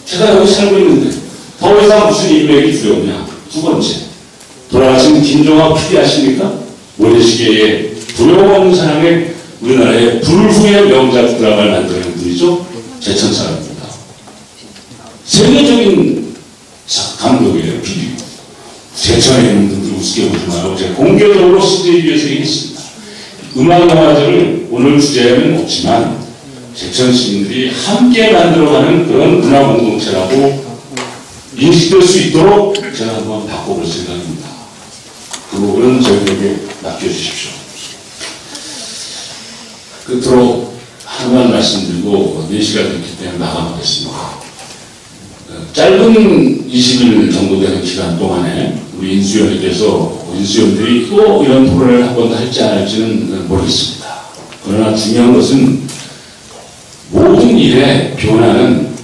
제가 여기 살고 있는데 더 이상 무슨 인맥이 두렵냐. 두 번째, 돌아가신 김종학 PD 아십니까? 모래시계에 두려움 없는 사람의 우리나라의 불후의 명작 드라마를 만드는 분이죠. 제천 사람입니다. 세계적인 감독이에요, PD. 제천에 있는 분들 우습게 보지 말고 제가 공개적으로 CJB에서 얘기했습니다. 음악영화제를 오늘 주제는 없지만 제천 시민들이 함께 만들어가는 그런 문화공동체라고 인식될 수 있도록 제가 한번 바꿔볼 생각입니다. 그 부분은 저희에게 맡겨주십시오. 끝으로 하나만 말씀드리고 4시가 됐기 때문에 마감하겠습니다. 짧은 20일 정도 되는 기간 동안에 우리 인수위원들이 또 이런 토론을 한 번 더 할지 안 할지는 모르겠습니다. 그러나 중요한 것은 모든 일의 변화는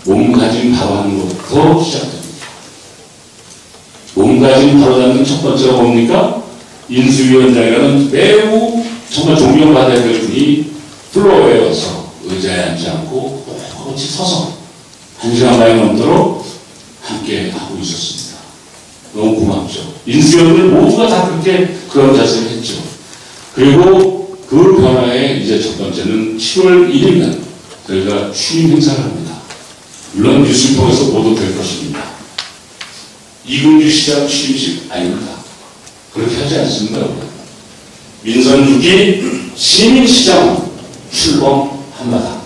몸가짐 바로 하는 것부터 시작됩니다. 몸가짐 바로 잡는 첫 번째가 뭡니까? 인수위원장이라는 매우 정말 존경받아야 될 분이 플로어에 와서 의자에 앉지 않고 똑같이 서서 1시간 반이 넘도록 함께 하고 있었습니다. 너무 고맙죠. 인수위원들 모두가 다 그렇게 그런 자세를 했죠. 그리고 그 변화의 이제 첫 번째는 7월 1일날 저희가 취임 행사를 합니다. 물론 뉴스를 통해서 보도될 것입니다. 이근규 시장 취임식 아닙니다. 그렇게 하지 않습니다. 민선 6기 시민시장 출범 한마다.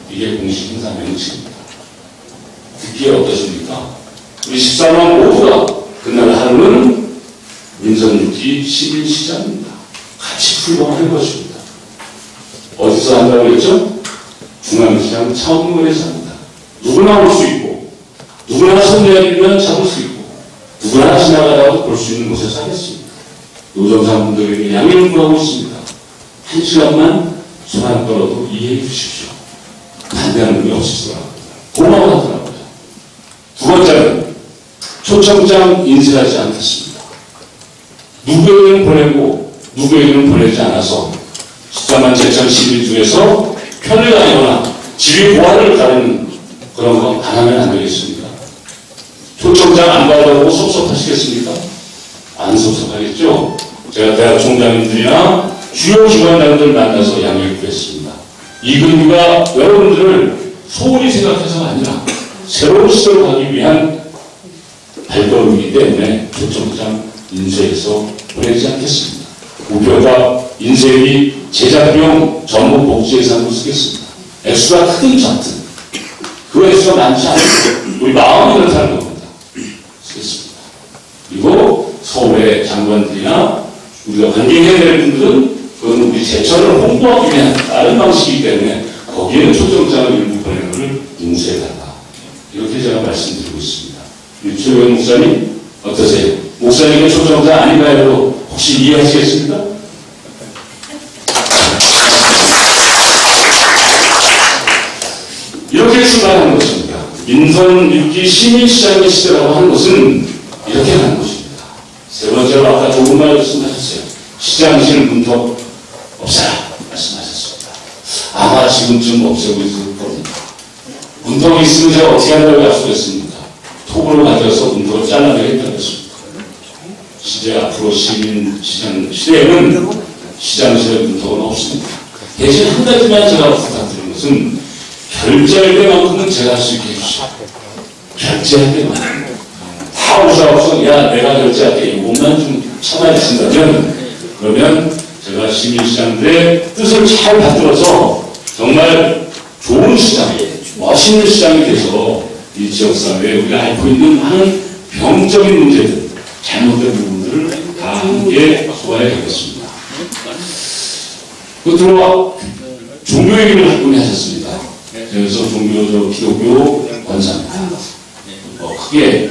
이게 공식 행사 명칭입니다. 듣기에 어떠십니까? 우리 14만 모두가 그날 하루는 민선 6기 시민시장입니다. 같이 출범할 것입니다. 어디서 한다고 했죠? 중앙시장 차원문에서 합니다. 누구나 올 수 있고 누구나 손 내밀면 잡을 수 있고 누구나 지나가다가 볼 수 있는 곳에서 하겠습니다. 노점사분들에게 양해를 구하고 있습니다. 1시간만 손 안 떨어도 이해해 주십시오. 반대하는 분이 없으시더라고요. 고마워하더라고요. 두 번째는 초청장 인쇄하지 않겠습니다. 누구에게는 보내고 누구에게는 보내지 않아서 14만 제천 시민 중에서 편을 가거나 지위 보완을 가르는 그런 거 안 하면 안 되겠습니까? 초청장 안 받아보고 섭섭하시겠습니까? 안 섭섭하겠죠? 제가 대학 총장님들이나 주요 기관장들 만나서 양해를 구했습니다. 이근규가 여러분들을 소홀히 생각해서가 아니라 새로운 시대로 가기 위한 발걸음이기 때문에 초청장 인쇄해서 보내지 않겠습니다. 우표가 인쇄비, 제작비용, 전부 복지 예산으로 쓰겠습니다. 액수가 크든 작든 그 액수가 많지 않고 우리 마음이 그렇다는 겁니다. 쓰겠습니다. 그리고 서울의 장관들이나 우리가 관계해야 될 분들은 그건 우리 제천을 홍보하기 위한 다른 방식이기 때문에 거기에는 초청장을 일부 보내는 것을 인쇄해달라. 이렇게 제가 말씀드리고 있습니다. 유철경 목사님 어떠세요? 목사님의 초청장 아닌가요? 혹시 이해하시겠습니까? 이렇게 출발하는 것입니다. 민선 6기 시민시장의 시대라고 하는 것은 이렇게 하는 것입니다. 세 번째로 아까 조금만 말씀하셨어요. 시장실 문턱 없애라 말씀하셨습니다. 아마 지금쯤 없애고 있을 겁니다. 문턱이 있으면 제가 어떻게 한다고 약속했습니까? 톱으로 가져서 문턱을 잘라내겠다고 했습니다. 이제 앞으로 시민시장 시대에는 시장실의 문턱은 없습니다. 대신 한 가지만 제가 부탁드리는 것은 결제할 때만큼은 제가 할 수 있게 해주십시오. 결제할 때만. 다 오셔서 야 내가 결제할게 이것만 좀 참아주신다면 그러면 제가 시민시장들의 뜻을 잘 받들어서 정말 좋은 시장, 멋있는 시장이 돼서 이 지역사회에 우리가 앓고 있는 많은 병적인 문제들, 잘못된 부분들을 다 함께 소화해야겠습니다. 끝으로 종교 얘기를 한 분이 하셨습니다. 그래서 종교, 기독교 권사입니다. 크게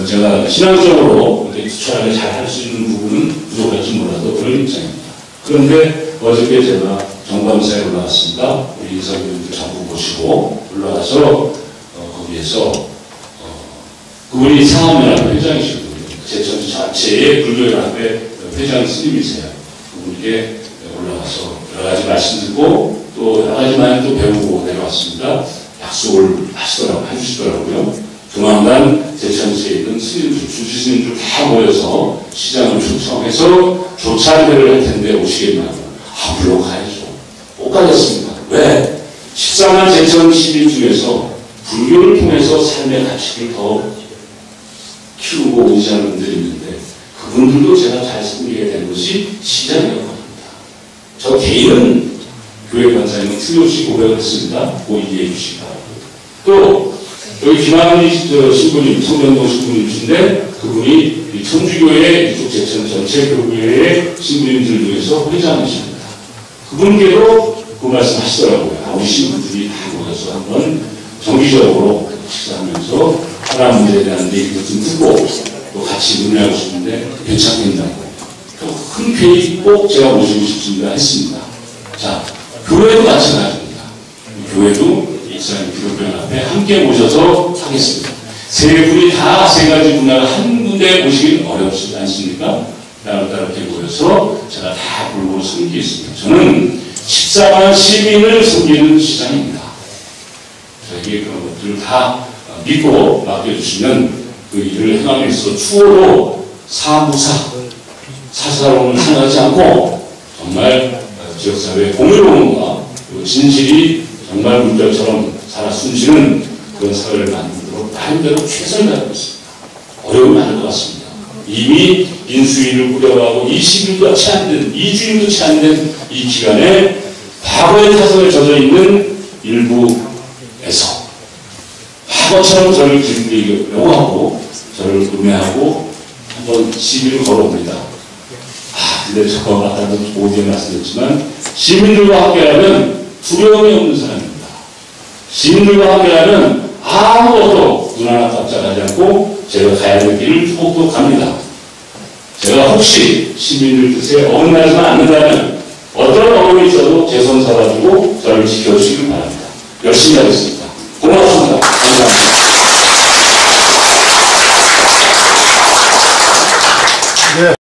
제가 신앙적으로 투철하게 잘 할 수 있는 부분은 부족할지 몰라도 그런 입장입니다. 그런데 어저께 제가 정감사에 올라왔습니다. 우리 인사위원들 전부 모시고 올라와서 거기에서 그분이 상암연합회 회장이시거든요. 제천 자체의 불교연합회 회장 스님이세요. 그분께 올라와서 여러 가지 말씀 듣고 또 여러 가지만 또 배우고 내려왔습니다. 약속을 해주시더라고요. 조만간 제천시에 있는 스님들, 주지스님들 다 모여서 시장을 초청해서 조찬회를 할 텐데 오시겠냐고. 물론 가야죠. 꼭 가겠습니다. 왜? 14만 제천 시민 중에서 불교를 통해서 삶의 가치를 더 키우고 의지하는 분들이 있는데 그분들도 제가 잘 섬기게 되는 것이 시장의 역할입니다. 저 개인은 교회 권사님은 틀림없이 고백을 했습니다. 꼭 이해해 주시기 바랍니다. 또 여기 김한희 신부님, 성명동 신부님이신데 그분이 청주교회 이쪽 제천 전체 교회의 신부님들 중에서 회장이십니다. 그분께도 그 말씀 하시더라고요. 우리 신부들이 다 모여서 한번 정기적으로 식사하면서 하나 문제에 대한 얘기도 좀 듣고 또 같이 논의하고 싶은데 괜찮겠냐고. 흔쾌히 꼭 제가 모시고 싶습니다 했습니다. 자, 교회도 마찬가지입니다. 교회도 이스라엘 기독교연합회 함께 모셔서 하겠습니다. 세 분이 다 세 가지 분야를 한 군데 모시기는 어렵지 않습니까? 따로 이렇게 모여서 제가 다 골고루 섬기겠습니다. 저는 14만 시민을 섬기는 시장입니다. 저에게 그런 것들을 다 믿고 맡겨주시면 그 일을 행함으로써 추후로 사사로움을 생각하지 않고 정말 지역사회의 공유로움과 진실이 정말 문자처럼 살아 숨쉬는 그런 사회를 만들도록 나름대로 최선을 다하고 있습니다. 어려움이 많을 것 같습니다. 이미 인수위를 꾸려가고 20일도 채 안 된, 2주일도 채 안 된 이 기간에 과거의 타성에 젖어 있는 일부에서 과거처럼 저를 기르려고 하고 저를 음해하고 한번 시비를 걸어옵니다. 근데 저 아까도 오디오에 말씀드렸지만 시민들과 함께하면 두려움이 없는 사람입니다. 시민들과 함께하면 아무것도 눈 하나 깜짝하지 않고 제가 가야 될 길을 톡톡 갑니다. 제가 혹시 시민들 뜻에 어긋나지만 않는다면 어떤 어려움이 있어도 제 손 잡아주고 저를 지켜주시길 바랍니다. 열심히 하겠습니다. 고맙습니다. 감사합니다.